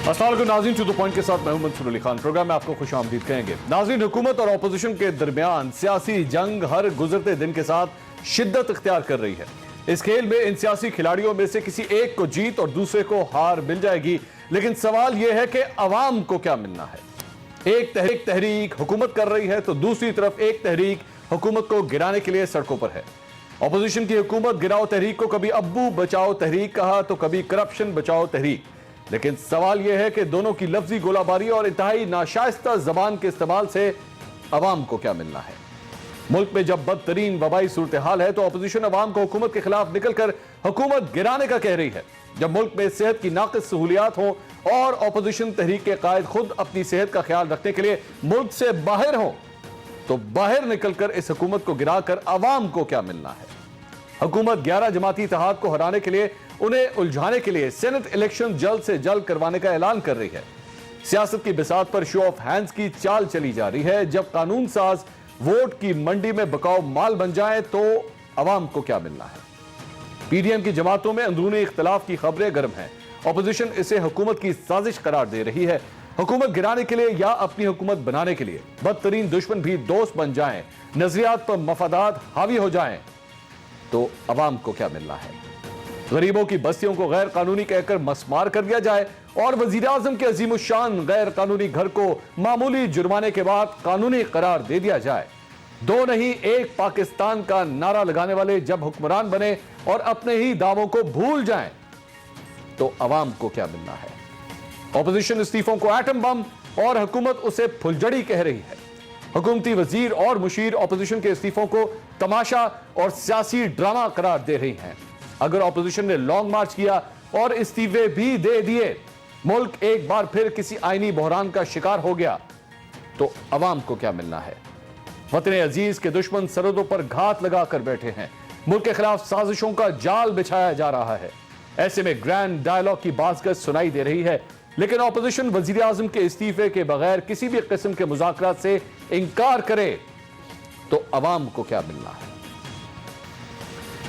अस्सलाम वालेकुम नाज़रीन, टू द पॉइंट के साथ मैं हूं मंसूर अली खान। प्रोग्राम में आपको खुश आमदीद कहेंगे। नाज़रीन, हुकूमत और अपोजिशन के दरमियान सियासी जंग हर गुजरते दिन के साथ शिद्दत इख्तियार कर रही है। इस खेल में इन सियासी खिलाड़ियों में से किसी एक को जीत और दूसरे को हार मिल जाएगी, लेकिन सवाल यह है कि अवाम को क्या मिलना है। एक तहरीक हुकूमत कर रही है तो दूसरी तरफ एक तहरीक हुकूमत को गिराने के लिए सड़कों पर है। अपोजिशन की हुकूमत गिराओ तहरीक को कभी अब्बू बचाओ तहरीक कहा तो कभी करप्शन बचाओ तहरीक, लेकिन सवाल यह है कि दोनों की लफ्जी गोलाबारी और इंतहाई नाशाइस्ता जबान के इस्तेमाल से अवाम को क्या मिलना है। मुल्क में जब बदतरीन वबाई सूरत हाल है तो अपोजिशन अवाम को हुकूमत के खिलाफ निकलकर हुकूमत गिराने का कह रही है। जब मुल्क में सेहत की नाक़िस सहूलियात हो और अपोजिशन तहरीक के कायद खुद अपनी सेहत का ख्याल रखने के लिए मुल्क से बाहर हो, तो बाहर निकलकर इस हुकूमत को गिराकर अवाम को क्या मिलना है। हुकूमत 11 जमाती इत्तेहाद को हराने के लिए, उन्हें उलझाने के लिए सेनेट इलेक्शन जल्द से जल्द करवाने का ऐलान कर रही है। सियासत की बिसात पर शो ऑफ हैंड्स की चाल चली जा रही है। जब कानून साज वोट की मंडी में बकाऊ माल बन जाए तो अवाम को क्या मिलना है। पीडीएम की जमातों में अंदरूनी इख्तलाफ की खबरें गर्म हैं। अपोजिशन इसे हुकूमत की साजिश करार दे रही है। हुकूमत गिराने के लिए या अपनी हुकूमत बनाने के लिए बदतरीन दुश्मन भी दोस्त बन जाएं, नजरियात पर मफादात हावी हो जाएं, तो अवाम को क्या मिलना है। गरीबों की बस्तियों को गैर कानूनी कहकर मस्मार कर दिया जाए और वजीर आजम के अजीमुशान गैर कानूनी घर को मामूली जुर्माने के बाद कानूनी करार दे दिया जाए। दो नहीं एक पाकिस्तान का नारा लगाने वाले जब हुक्मरान बने और अपने ही दावों को भूल जाएं, तो अवाम को क्या मिलना है। ऑपोजिशन इस्तीफों को एटम बम और हुकूमत उसे फुलझड़ी कह रही है। हुकूमती वजीर और मुशीर ऑपोजिशन के इस्तीफों को तमाशा और सियासी ड्रामा करार दे रही हैं। अगर ऑपोजिशन ने लॉन्ग मार्च किया और इस्तीफे भी दे दिए, मुल्क एक बार फिर किसी आईनी बहरान का शिकार हो गया, तो अवाम को क्या मिलना है। वतन अजीज के दुश्मन सरहदों पर घात लगाकर बैठे हैं। मुल्क के खिलाफ साजिशों का जाल बिछाया जा रहा है। ऐसे में ग्रैंड डायलॉग की बाज़गत सुनाई दे रही है, लेकिन ऑपोजिशन वजीर आजम के इस्तीफे के बगैर किसी भी किस्म के मुज़ाकरात से इंकार करे तो अवाम को क्या मिलना है।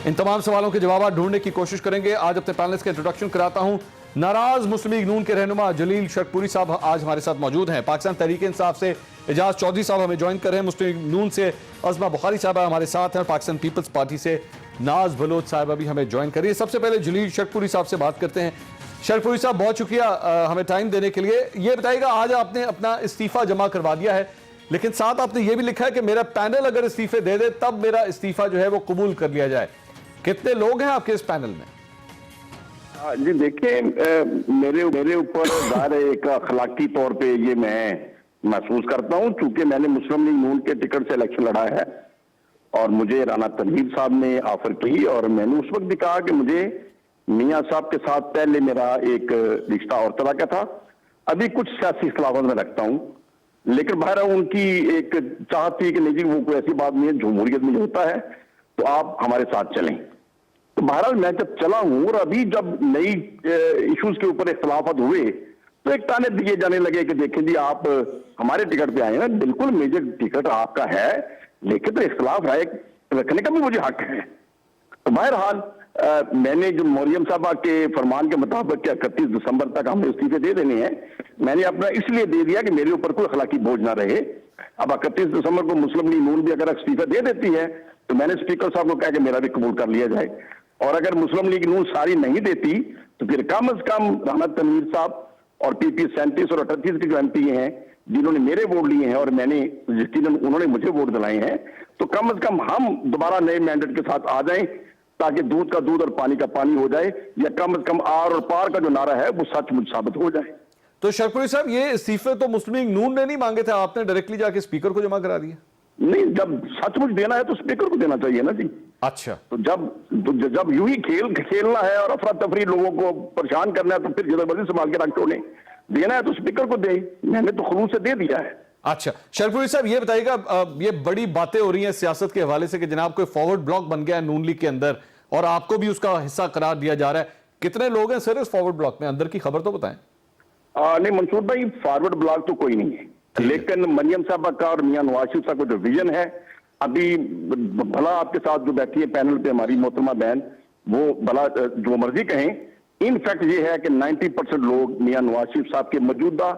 इन तमाम सवालों के जवाब ढूंढने की कोशिश करेंगे। आज अपने पैनलिस्ट का इंट्रोडक्शन कराता हूं। नाराज मुस्लिम लीग नून के रहनुमा जलील शरकपुरी साहब आज हमारे साथ मौजूद हैं। पाकिस्तान तहरीक इंसाफ से एजाज चौधरी साहब हमें ज्वाइन कर रहे हैं। मुस्लिम लीग नून से अज़मा बुखारी साहब हमारे साथ हैं। पाकिस्तान पीपल्स पार्टी से नाज बलोच साहब भी हमें ज्वाइन कर रही है। सबसे पहले जलील शरकपुरी साहब से बात करते हैं। शरकपुरी साहब, बहुत शुक्रिया हमें टाइम देने के लिए। ये बताइएगा, आज आपने अपना इस्तीफा जमा करवा दिया है, लेकिन साथ आपने ये भी लिखा है कि मेरा पैनल अगर इस्तीफे दे दे तब मेरा इस्तीफा जो है वो कबूल कर लिया जाए। कितने लोग हैं आपके इस पैनल में? जी देखिए, मेरे ऊपर ज़ाहिर एक अखलाकी तौर पे ये मैं महसूस करता हूँ, चूंकि मैंने मुस्लिम लीग नून के टिकट से इलेक्शन लड़ा है और मुझे राना तनवीर साहब ने ऑफर की और मैंने उस वक्त भी कहा कि मुझे मियाँ साहब के साथ पहले मेरा एक रिश्ता और तरह का था। अभी कुछ सियासी इख्तिलाफ़ात में रखता हूँ, लेकिन बहरहाल उनकी एक चाहत थी कि नहीं जी वो कोई ऐसी बात नहीं है, जमहूरियत में होता है तो आप हमारे साथ चलें। तो बहरहाल मैं जब चला हूं और अभी जब नई इश्यूज के ऊपर इख्तिलाफात हुए तो एक ताने दिए जाने लगे कि देखें जी आप हमारे टिकट पे आए हैं, बिल्कुल मेजर टिकट आपका है, लेकिन तो इख्तिलाफ राय रखने का भी मुझे हक है। तो बहरहाल मैंने जो मरियम साहबा के फरमान के मुताबिक 31 दिसंबर तक हमें इस्तीफे दे देने हैं, मैंने अपना इसलिए दे दिया कि मेरे ऊपर कोई अखलाकी बोझ ना रहे। अब 31 दिसंबर को मुस्लिम लीग नून भी अगर इस्तीफा दे देती है तो मैंने स्पीकर साहब को कहा कि मेरा भी कबूल कर लिया जाए, और अगर मुस्लिम लीग नून सारी नहीं देती तो फिर कम अज कम राना तनवीर साहब और पीपी 37 और 38 के जो एमपी हैं जिन्होंने मेरे वोट लिए हैं और मैंने यकीनन उन्होंने मुझे वोट दिलाए हैं, तो कम अज कम हम दोबारा नए मैंडेट के साथ आ जाएं ताकि दूध का दूध और पानी का पानी हो जाए, या कम अज कम आर और पार का जो नारा है वो सचमुच साबित हो जाए। तो शरकपुरी साहब, ये इस्तीफे तो मुस्लिम लीग नून ने नहीं मांगे थे, आपने डायरेक्टली जाके स्पीकर को जमा करा दिया? नहीं, जब सचमुच देना है तो स्पीकर को देना चाहिए ना जी। अच्छा, तो जब यूं ही खेलना है और अफरा तफरी लोगों को परेशान करना है तो फिर जबरदस्ती संभाल के रख छोड़े। देना है तो स्पीकर को दे, मैंने तो खुलूस से दे दिया है। अच्छा शरकपुरी साहब, ये बताइएगा, ये बड़ी बातें हो रही हैं सियासत के हवाले से कि जनाब कोई फॉरवर्ड ब्लॉक बन गया है नून लीग के अंदर और आपको भी उसका हिस्सा करार दिया जा रहा है। कितने लोग हैं सर इस फॉरवर्ड ब्लॉक में? अंदर की खबर तो बताएं। नहीं मंसूर भाई, फॉरवर्ड ब्लॉक तो कोई नहीं है, लेकिन मरियम साहबा का और मियां नवाज शरीफ साहब का जो विजन है, अभी भला आपके साथ जो बैठी है पैनल पे हमारी मोहतरमा बहन, वो भला जो मर्जी कहें ان فیکٹ یہ ہے کہ 90% لوگ میاں نواز شریف صاحب کے موجودہ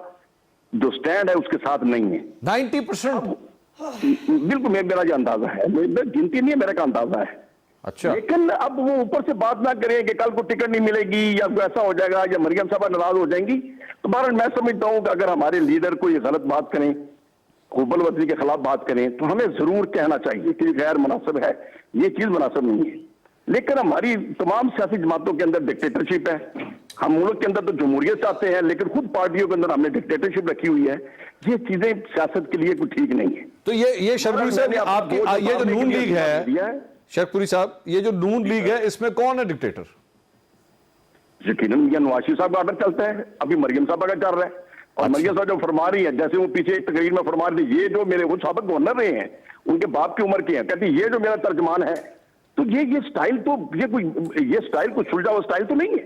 جو سٹینڈ ہے اس کے ساتھ نہیں ہے. 90%؟ بالکل میرا یہ اندازہ ہے, گنتی نہیں ہے, میرا کا اندازہ ہے. اچھا, لیکن اب وہ اوپر سے بات نہ کریں کہ کل کو ٹکٹ نہیں ملے گی یا ایسا ہو جائے گا یا مریم صاحبہ ناراض ہو جائیں گی. تو بہرحال میں سمجھتا ہوں کہ اگر ہمارے لیڈر کو یہ غلط بات کریں, حب الوطنی کے خلاف بات کریں, تو ہمیں ضرور کہنا چاہیے کہ یہ غیر مناسب ہے, یہ چیز مناسب نہیں ہے. لیکن ہماری تمام سیاسی جماعتوں کے اندر ڈکٹیٹرشپ ہے. ہم ملک کے اندر تو جمہوریت چاہتے ہیں, لیکن خود پارٹیوں کے اندر ہم نے ڈکٹیٹرشپ رکھی ہوئی ہے. یہ چیزیں سیاست کے لیے کوئی ٹھیک نہیں ہے. تو یہ شرپوری صاحب آپ کی یہ جو نون لیگ ہے, شرپوری صاحب یہ جو نون لیگ ہے اس میں کون ہے ڈکٹیٹر؟ یقیناً میاں نواز شریف صاحب کا آرڈر چلتا ہے, ابھی مریم صاحبہ کا چل رہا ہے. اور مریم صاحب جو فرما رہی ہے, جیسے وہ پیچھے ایک تقریر میں فرما رہی تھی, یہ جو میرے وہ سابق گورنر رہے ہیں, ان کے باپ کی عمر کے ہیں, کہتی یہ جو میرا ترجمان ہے, تو یہ سٹائل تو یہ سٹائل کوئی سلجھا ہوا سٹائل تو نہیں ہے.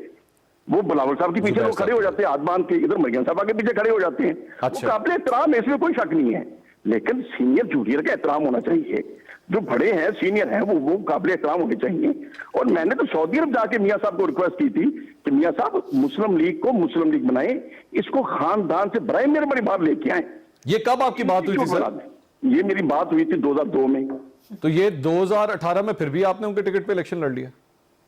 وہ بلاول صاحب کے پیچھے وہ کھڑے ہو جاتے ہیں ہاتھ باندھ کے, ادھر مریم صاحبہ کے پیچھے کھڑے ہو جاتے ہیں. وہ قابل احترام ہے, اس میں کوئی شک نہیں ہے, لیکن سینئر جونیئر کا احترام ہونا چاہیے. جو بڑے ہیں, سینئر ہیں, وہ قابل احترام ہونے چاہیے. اور میں نے تو سعودی عرب جا کے میاں صاحب کو ریکویسٹ کی تھی کہ میاں صاحب مسلم لیگ کو مسلم لیگ بنائیں, اس کو خاندان سے برائے میرے بڑی بات لے کے آئیں. یہ کب آپ کی بات ہوئی تھی سر؟ یہ میری بات ہوئی تھی 2002 میں. تو یہ 2018 میں پھر بھی آپ نے ان کے ٹکٹ پہ الیکشن لڑ لیا؟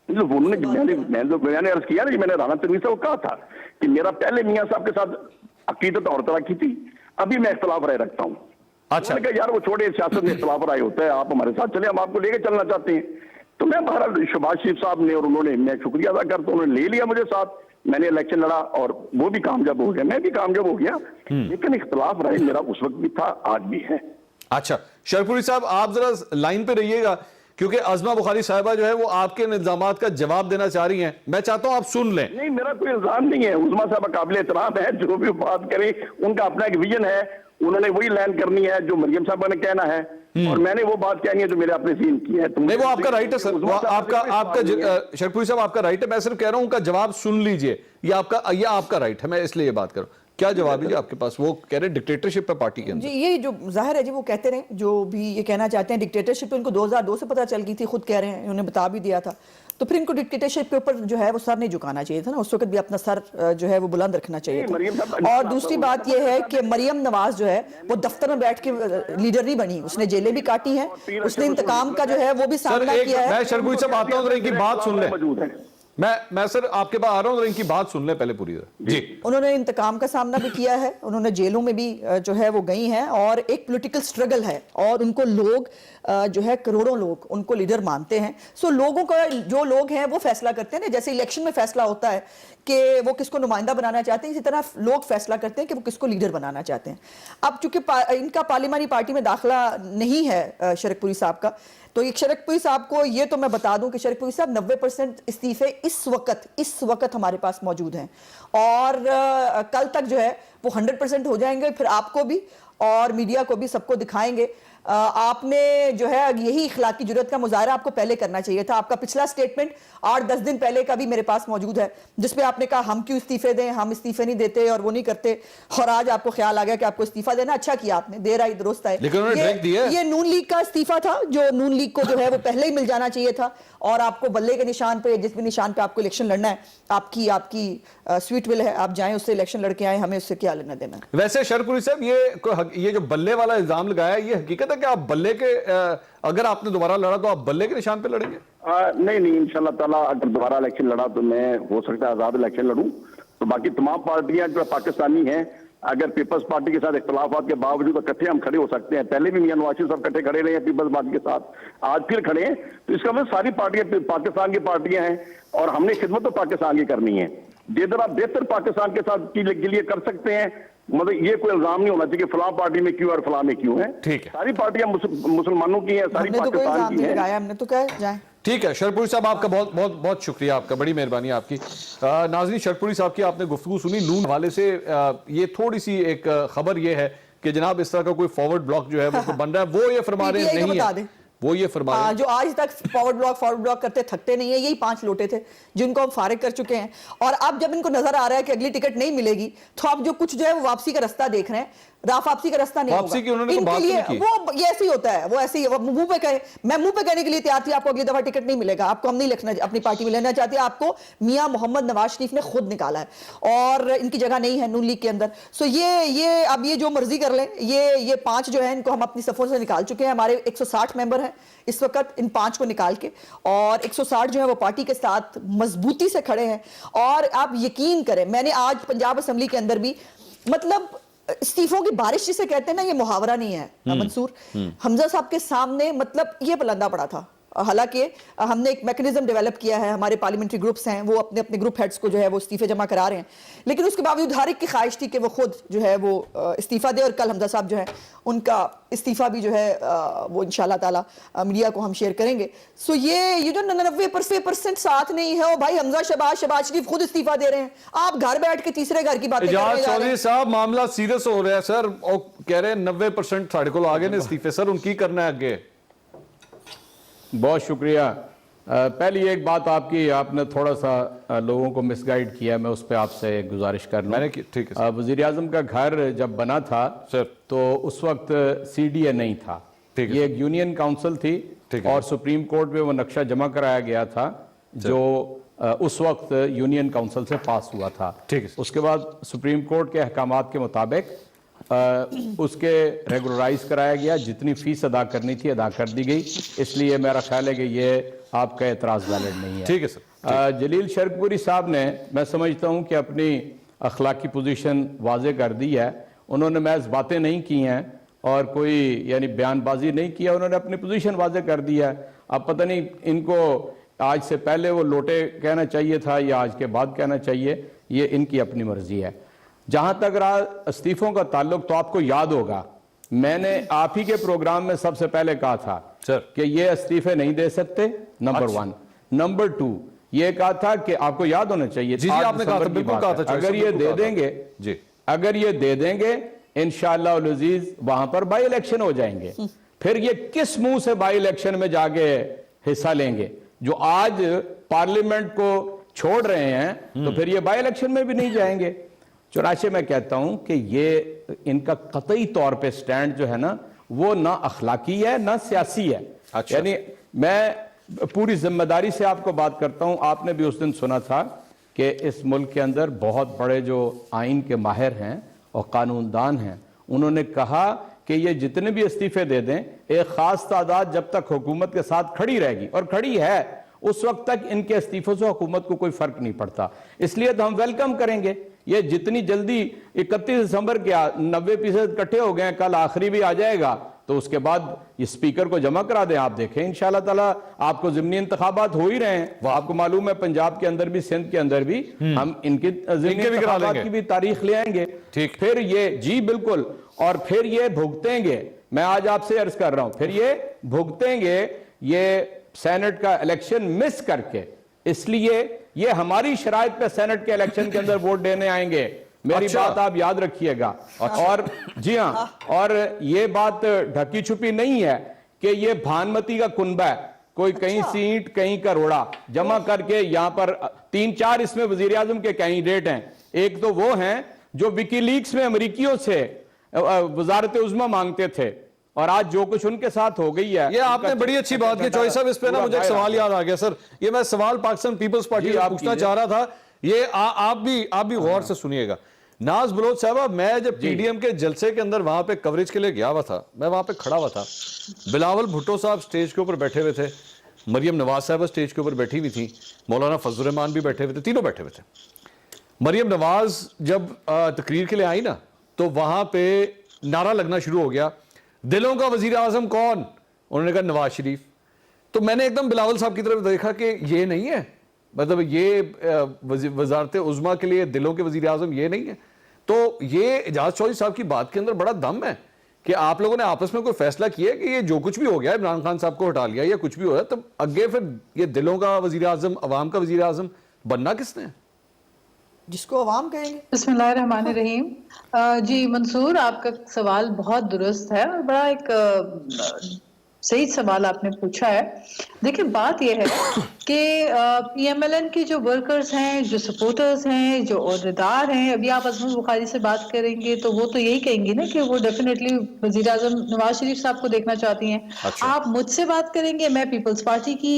میں نے عرض کیا نا, میں نے رانا تنویر صاحب کو کہا تھا کہ میرا پہلے میاں صاحب کے ساتھ عقیدت اور طرح کی تھی, ابھی میں اختلاف رائے رکھتا ہوں. اچھا, یار وہ چھوڑے, سیاست میں اختلاف رائے ہوتا ہے, آپ ہمارے ساتھ چلیں, ہم آپ کو لے کے چلنا چاہتے ہیں. تو میں بہرحال شہباز شریف صاحب نے اور انہوں نے, میں شکریہ ادا کرتا ہوں, انہوں نے لے لیا مجھے ساتھ, میں نے الیکشن لڑا اور وہ بھی کامیاب ہو گیا, میں بھی کامیاب ہو گیا. لیکن اختلاف رائے میرا اس وقت بھی تھا, آج بھی ہے. اچھا شرپوری صاحب آپ ذرا لائن پہ رہیے گا, کیونکہ عظمہ بخاری صاحبہ جو ہے وہ آپ کے الزامات کا جواب دینا چاہ رہی ہیں. میں چاہتا ہوں آپ سن لیں. نہیں, میرا کوئی الزام نہیں ہے. عظمہ صاحبہ قابل احترام ہے, جو بھی بات کریں ان کا اپنا ایک ویژن ہے, انہوں نے وہی لائن کرنی ہے جو مریم صاحبہ نے کہنا ہے, اور میں نے وہ بات کہنی ہے جو میرے اپنے ذہن کی ہے. نہیں, وہ آپ کا رائٹ ہے سر, آپ کا شرپوری صاحب آپ کا رائٹ ہے. میں صرف کہہ رہا ہوں ان کا جواب سن لیجئے, یہ آپ کا رائٹ ہے, میں اس لیے یہ بات کروں. کیا جواب ہے جی آپ کے پاس؟ وہ کہہ رہے ہیں ڈکٹیٹرشپ پہ پارٹی کے اندر. جی یہ جو ظاہر ہے جی, وہ کہتے رہے جو بھی یہ کہنا چاہتے ہیں. ڈکٹیٹرشپ پہ ان کو 2002 سے پتہ چل گئی تھی, خود کہہ رہے ہیں, انہوں نے بتا بھی دیا تھا. تو پھر ان کو ڈکٹیٹرشپ کے اوپر جو ہے وہ سر نہیں جھکانا چاہیے تھا نا, اس وقت بھی اپنا سر جو ہے وہ بلند رکھنا چاہیے تھا. اور دوسری بات یہ ہے کہ مریم نواز جو ہے وہ دفتر میں بیٹھ کے لیڈر نہیں بنی, اس نے جیلیں بھی کاٹی ہیں, اس نے انتقام کا جو ہے وہ بھی سامنا کیا ہے. میں شرپوری صاحب آتا ہوں, ذرا ان کی بات سن لیں. میں سر آپ کے پاس آ رہا ہوں, ذرا ان کی بات سن لیں پہلے پوری. جی, انہوں نے انتقام کا سامنا بھی کیا ہے, انہوں نے جیلوں میں بھی جو ہے وہ گئی ہیں, اور ایک پولیٹیکل سٹرگل ہے, اور ان کو لوگ جو ہے کروڑوں لوگ ان کو لیڈر مانتے ہیں. سو لوگوں کا, جو لوگ ہیں وہ فیصلہ کرتے ہیں, جیسے الیکشن میں فیصلہ ہوتا ہے کہ وہ کس کو نمائندہ بنانا چاہتے ہیں, اسی طرح لوگ فیصلہ کرتے ہیں کہ وہ کس کو لیڈر بنانا چاہتے ہیں. اب چونکہ ان کا پارلیمانی پارٹی میں داخلہ نہیں ہے شرک پوری صاحب کا, تو ایک شرک پوری صاحب کو یہ تو میں بتا دوں کہ شرک پوری صاحب 90% استعفے اس وقت ہمارے پاس موجود ہیں, اور کل تک جو ہے وہ 100% ہو جائیں گے. پھر آپ کو بھی اور میڈیا کو بھی سب کو دکھائیں گے. آپ نے جو ہے یہی اخلاقی جرات کا مظاہرہ آپ کو پہلے کرنا چاہیے تھا. آپ کا پچھلا سٹیٹمنٹ 8-10 دن پہلے کا بھی میرے پاس موجود ہے, جس میں آپ نے کہا ہم کیوں استعفے دیں, ہم استعفے نہیں دیتے اور وہ نہیں کرتے, اور آج آپ کو خیال آ گیا کہ آپ کو استعفیٰ دینا. اچھا کیا آپ نے, دیر آئی درست آئے. یہ نون لیگ کا استعفیٰ تھا, جو نون لیگ کو جو ہے وہ پہلے ہی مل جانا چاہیے تھا, اور آپ کو بلے کے نشان پہ, جس بھی نشان پہ آپ کو الیکشن لڑنا ہے, آپ کی سویٹ ول ہے, آپ جائیں اس سے الیکشن لڑ کے آئیں, ہمیں اس سے کیا لینا دینا. ویسے شرپوری صاحب یہ جو بلے والا الزام لگایا ہے, یہ حقیقت ہے کہ آپ بلے کے, اگر آپ نے دوبارہ لڑا تو آپ بلے کے نشان پہ لڑیں گے؟ نہیں, انشاءاللہ تعالیٰ اگر دوبارہ الیکشن لڑا تو میں ہو سکتا ہے آزاد الیکشن لڑوں. تو باقی تمام پارٹیاں جو پاکستانی ہیں, اگر پیپلز پارٹی کے ساتھ اختلافات کے باوجود اکٹھے ہم کھڑے ہو سکتے ہیں. پہلے بھی میاں نواز شریف صاحب کٹھے کھڑے رہے ہیں پیپلز پارٹی کے ساتھ, آج پھر کھڑے ہیں, تو اس کا مطلب ساری پارٹیاں پاکستان کی پارٹیاں ہیں, اور ہم نے خدمت تو پاکستان کی کرنی ہے. جدھر آپ بہتر پاکستان کے ساتھ کے لیے کر سکتے ہیں, مطلب یہ کوئی الزام نہیں ہونا چاہیے کہ فلاں پارٹی میں کیوں اور فلاں میں کیوں ہے. ٹھیک ہے, ساری پارٹیاں مسلمانوں کی ہیں, ساری پاکستان کی ہیں. ہم نے تو کہا جائیں. ٹھیک ہے شرپوری صاحب, آپ کا بہت بہت بہت شکریہ, آپ کا بڑی مہربانی آپ کی. ناظرین, شرپوری صاحب کی آپ نے گفتگو سنی. نون حوالے سے یہ تھوڑی سی ایک خبر یہ ہے کہ جناب اس طرح کا کوئی فارورڈ بلاک جو ہے وہ بن رہا ہے, وہ یہ فرما رہے نہیں ہے, وہ یہ فرما رہے ہیں جو آج تک فارورڈ بلاک کرتے تھکتے نہیں ہیں, یہی 5 لوٹے تھے جن کو ہم فارغ کر چکے ہیں. اور اب جب ان کو نظر آ رہا ہے کہ اگلی ٹکٹ نہیں ملے گی, تو اب جو کچھ جو ہے وہ واپسی کا رستہ دیکھ رہے ہیں. राफ वापसी का रास्ता नहीं वापसी की होगा उन्होंने तो बात इनके लिए। नहीं की। वो ये ऐसे ही होता है, वो ऐसे ही, वो मुंह पे कहे, मैं मुंह पे कहने के लिए तैयार थी आपको अगली दफा टिकट नहीं मिलेगा, आपको हम नहीं लिखना, अपनी पार्टी में लेना चाहती है, आपको मियां मोहम्मद नवाज शरीफ ने खुद निकाला है और इनकी जगह नहीं है नून लीग के अंदर। सो ये अब ये जो मर्जी कर लें, ये 5 जो है इनको हम अपनी सफों से निकाल चुके हैं। हमारे 160 मेंबर हैं इस वक्त, इन 5 को निकाल के, और 160 जो है वो पार्टी के साथ मजबूती से खड़े हैं। और आप यकीन करें, मैंने आज पंजाब असेंबली के अंदर भी, मतलब इस्तीफों की बारिश जिसे कहते हैं ना, ये मुहावरा नहीं है मंसूर, हमजा साहब के सामने मतलब ये पलंदा पड़ा था। हालांकि हमने एक मैकेनिज्म डेवलप किया है, हमारे पार्लियामेंट्री ग्रुप्स हैं, वो अपने अपने ग्रुप हेड्स को जो है वो इस्तीफे जमा करा रहे हैं, लेकिन उसके बावजूद हर एक की ख्वाहिश थी कि वो खुद जो है वो इस्तीफा दे। और कल हमजा साहब जो है उनका इस्तीफा भी जो है वो इंशाल्लाह ताला मीडिया को हम शेयर करेंगे। सो ये जो 99% साथ नहीं है, वो भाई हमजा शहबाज शरीफ खुद इस्तीफा दे रहे हैं, आप घर बैठ के तीसरे घर की बातें कर रहे हैं। चौधरी साहब मामला सीरियस हो रहा है सर, और कह रहे हैं 90% साढ़े को आगे ने इस्तीफे, सर उनकी करना है आगे। बहुत शुक्रिया। पहली एक बात आपकी, आपने थोड़ा सा लोगों को मिसगाइड किया, मैं उस पर आपसे गुजारिश कर लूं। ठीक है। वज़ीर आज़म का घर जब बना था सर, तो उस वक्त CDA नहीं था, ये एक यूनियन काउंसिल थी, और सुप्रीम कोर्ट में वो नक्शा जमा कराया गया था जो उस वक्त यूनियन काउंसिल से पास हुआ था। उसके बाद सुप्रीम कोर्ट के अहकामात के मुताबिक उसके रेगुलराइज कराया गया, जितनी फीस अदा करनी थी अदा कर दी गई, इसलिए मेरा ख्याल है कि ये आपका एतराज़ वैलिड नहीं है। ठीक है सर। जलील शरकपुरी साहब ने, मैं समझता हूं कि अपनी अखलाकी पोजीशन वाजे कर दी है। उन्होंने महज बातें नहीं की हैं और कोई यानी बयानबाजी नहीं किया, उन्होंने अपनी पोजीशन वाजे कर दी है। अब पता नहीं इनको आज से पहले वो लोटे कहना चाहिए था या आज के बाद कहना चाहिए, ये इनकी अपनी मर्जी है। जहां तक रहा इस्तीफों का ताल्लुक, तो आपको याद होगा मैंने आप ही के प्रोग्राम में सबसे पहले कहा था सर कि ये इस्तीफे नहीं दे सकते, नंबर 1। नंबर 2 ये कहा था कि आपको याद होना चाहिए, जी आपने कहा था, बिल्कुल कहा था, अगर ये दे देंगे जी, अगर ये दे देंगे इंशाअल्लाह उल अजीज वहां पर बाई इलेक्शन हो जाएंगे। फिर ये किस मुंह से बाई इलेक्शन में जाके हिस्सा लेंगे? जो आज पार्लियामेंट को छोड़ रहे हैं, तो फिर ये बाई इलेक्शन में भी नहीं जाएंगे। चुनाचे मैं कहता हूं कि ये इनका कतई तौर पे स्टैंड जो है ना, वो ना अखलाकी है ना सियासी है। अच्छा। यानी मैं पूरी जिम्मेदारी से आपको बात करता हूं, आपने भी उस दिन सुना था कि इस मुल्क के अंदर बहुत बड़े जो आइन के माहिर हैं और कानूनदान हैं, उन्होंने कहा कि ये जितने भी इस्तीफे दे दें, एक खास तादाद जब तक हुकूमत के साथ खड़ी रहेगी, और खड़ी है, उस वक्त तक इनके इस्तीफों से हुकूमत को कोई फर्क नहीं पड़ता। इसलिए तो हम वेलकम करेंगे। ये जितनी जल्दी 31 दिसंबर के 90% इकट्ठे हो गए, कल आखिरी भी आ जाएगा, तो उसके बाद ये स्पीकर को जमा करा दें। आप देखें इंशाअल्लाह ताला आपको ज़िमनी इंतखाबात हो ही रहे हैं। आपको मालूम है पंजाब के अंदर भी, सिंध के अंदर भी हम इनके ज़िमनी इंतखाबात की भी तारीख ले आएंगे। ठीक, फिर ये जी बिल्कुल, और फिर ये भुगतेंगे। मैं आज आपसे अर्ज कर रहा हूं, फिर ये भुगतेंगे ये सेनेट का इलेक्शन मिस करके। इसलिए ये हमारी शराइत पे सेनेट के इलेक्शन के अंदर वोट देने आएंगे। मेरी बात आप याद रखिएगा। और जी हाँ, और ये बात ढकी छुपी नहीं है कि ये भानमती का कुनबा है, कोई कहीं सीट कहीं करोड़ा जमा करके यहां पर 3-4 इसमें वजीर आजम के कैंडिडेट हैं। एक तो वो हैं जो विकीलीक्स में अमरीकियों से वजारत उज़्मा मांगते थे, और आज जो कुछ उनके साथ हो गई है। ये आपने बड़ी अच्छी बात की चॉइस साहब। इस पे ना मुझे एक सवाल याद आ गया सर, ये मैं सवाल पाकिस्तान पीपल्स पार्टी से पूछना चाह रहा था। ये आप भी गौर से सुनिएगा। नाज बलोच साहब, मैं जब पीडीएम के जलसे के अंदर वहां पे कवरेज के लिए गया हुआ था, मैं वहां पे खड़ा हुआ था, बिलावल भुट्टो साहब स्टेज के ऊपर बैठे हुए थे, मरियम नवाज साहब स्टेज के ऊपर बैठी हुई थी, मौलाना फजल रहमान भी बैठे हुए थे, तीनों बैठे हुए थे। मरियम नवाज जब तकरीर के लिए आई ना, तो वहां पे नारा लगना शुरू हो गया, दिलों का वजीर आजम कौन? उन्होंने कहा नवाज शरीफ। तो मैंने एकदम बिलावल साहब की तरफ देखा कि ये नहीं है, मतलब ये वजारत उज़्मा के लिए दिलों के वजीर आजम ये नहीं है। तो ये एजाज चौधरी साहब की बात के अंदर बड़ा दम है कि आप लोगों ने आपस में कोई फैसला किया कि ये जो कुछ भी हो गया, इमरान खान साहब को हटा लिया या कुछ भी हो गया, तो अगे फिर ये दिलों का वजीर आजम, अवाम का वजीर आजम बनना किसने? जिसको अवाम कहेंगे। बिस्मिल्लाहिर्रहमानिर्रहीम। जी मंसूर, आपका सवाल बहुत दुरुस्त है और बड़ा एक सही सवाल आपने पूछा है। देखिए बात यह है کہ پی ایم ایل این کے جو ورکرز ہیں، جو سپورٹرز ہیں، جو عہدیدار ہیں، ابھی آپ عظمت بخاری سے بات کریں گے تو وہ تو یہی کہیں گے نا کہ وہ ڈیفینیٹلی وزیر اعظم نواز شریف صاحب کو دیکھنا چاہتی ہیں. آپ مجھ سے بات کریں گے، میں پیپلز پارٹی کی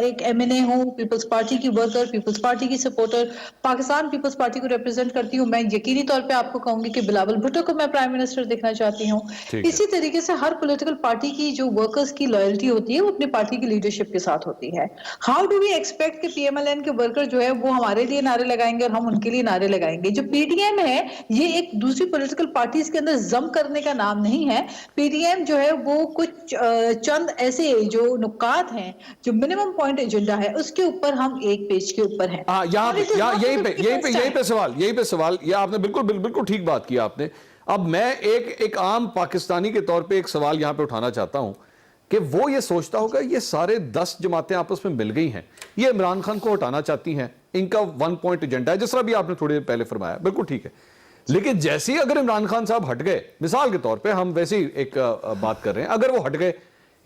ایک ایم این اے ہوں، پیپلز پارٹی کی ورکر، پیپلز پارٹی کی سپورٹر، پاکستان پیپلز پارٹی کو ریپرزینٹ کرتی ہوں. میں یقینی طور پہ آپ کو کہوں گی کہ بلاول بھٹو کو میں پرائم منسٹر دیکھنا چاہتی ہوں. اسی طریقے سے ہر پولیٹیکل پارٹی کی جو ورکرز کی لائلٹی ہوتی ہے وہ اپنی پارٹی کی لیڈرشپ کے ساتھ ہوتی ہے. ہاؤ ڈو وی ایکسپیکٹ کہ پی ایم ایل این کے ورکر جو ہے وہ ہمارے لیے نعرے لگائیں گے اور ہم ان کے لیے نعرے لگائیں گے؟ جو پی ٹی ایم ہے یہ ایک دوسری پولیٹیکل پارٹیز کے اندر ضم کرنے کا نام نہیں ہے. پی ٹی ایم جو ہے وہ کچھ چند ایسے جو نکات ہیں، جو منیمم پوائنٹ ایجنڈا ہے، اس کے اوپر ہم ایک پیج کے اوپر ہیں. یہی پہ سوال یہ آپ نے بالکل ٹھیک بات کی آپ نے. اب میں ایک عام پاکستانی کے طور پہ ایک سوال یہاں پہ اٹھانا چاہتا ہوں کہ وہ یہ سوچتا ہوگا یہ سارے 10 جماعتیں آپس میں مل گئی ہیں، یہ عمران خان کو ہٹانا چاہتی ہیں، ان کا 1 پوائنٹ ایجنڈا ہے، جس طرح بھی آپ نے تھوڑی دیر پہلے فرمایا، بالکل ٹھیک ہے. لیکن جیسے ہی اگر عمران خان صاحب ہٹ گئے، مثال کے طور پہ ہم ویسے ہی ایک بات کر رہے ہیں، اگر وہ ہٹ گئے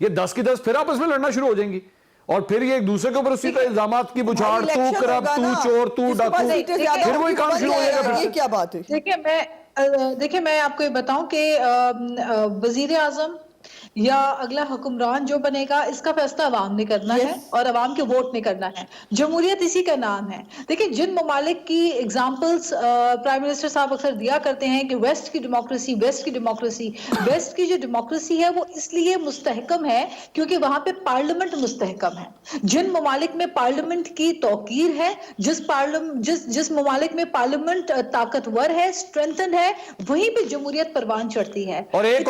یہ 10 کی 10 پھر آپس میں لڑنا شروع ہو جائیں گی اور پھر یہ ایک دوسرے کے اوپر اسی طرح الزامات کی بچھاڑ، تو کرپ، تو چور، تو ڈاکو، پھر وہی کام شروع ہو جائے گا. یہ کیا بات ہے؟ دیکھیں میں آپ کو یہ بتاؤں کہ وزیر اعظم یا اگلا حکمران جو بنے گا اس کا فیصلہ عوام نے کرنا ہے اور عوام کے ووٹ نے کرنا ہے. جمہوریت اسی کا نام ہے. دیکھیں جن ممالک کی ایگزامپلز پرائم منسٹر صاحب اکثر دیا کرتے ہیں کہ ویسٹ کی ڈیموکریسی، ویسٹ کی جو ڈیموکریسی ہے وہ اس لیے مستحکم ہے کیونکہ وہاں پہ پارلیمنٹ مستحکم ہے. جن ممالک میں پارلیمنٹ کی توقیر ہے، جس ممالک میں پارلیمنٹ طاقتور ہے، اسٹرینتھنڈ ہے، وہیں پہ جمہوریت پروان چڑھتی ہے. اور ایک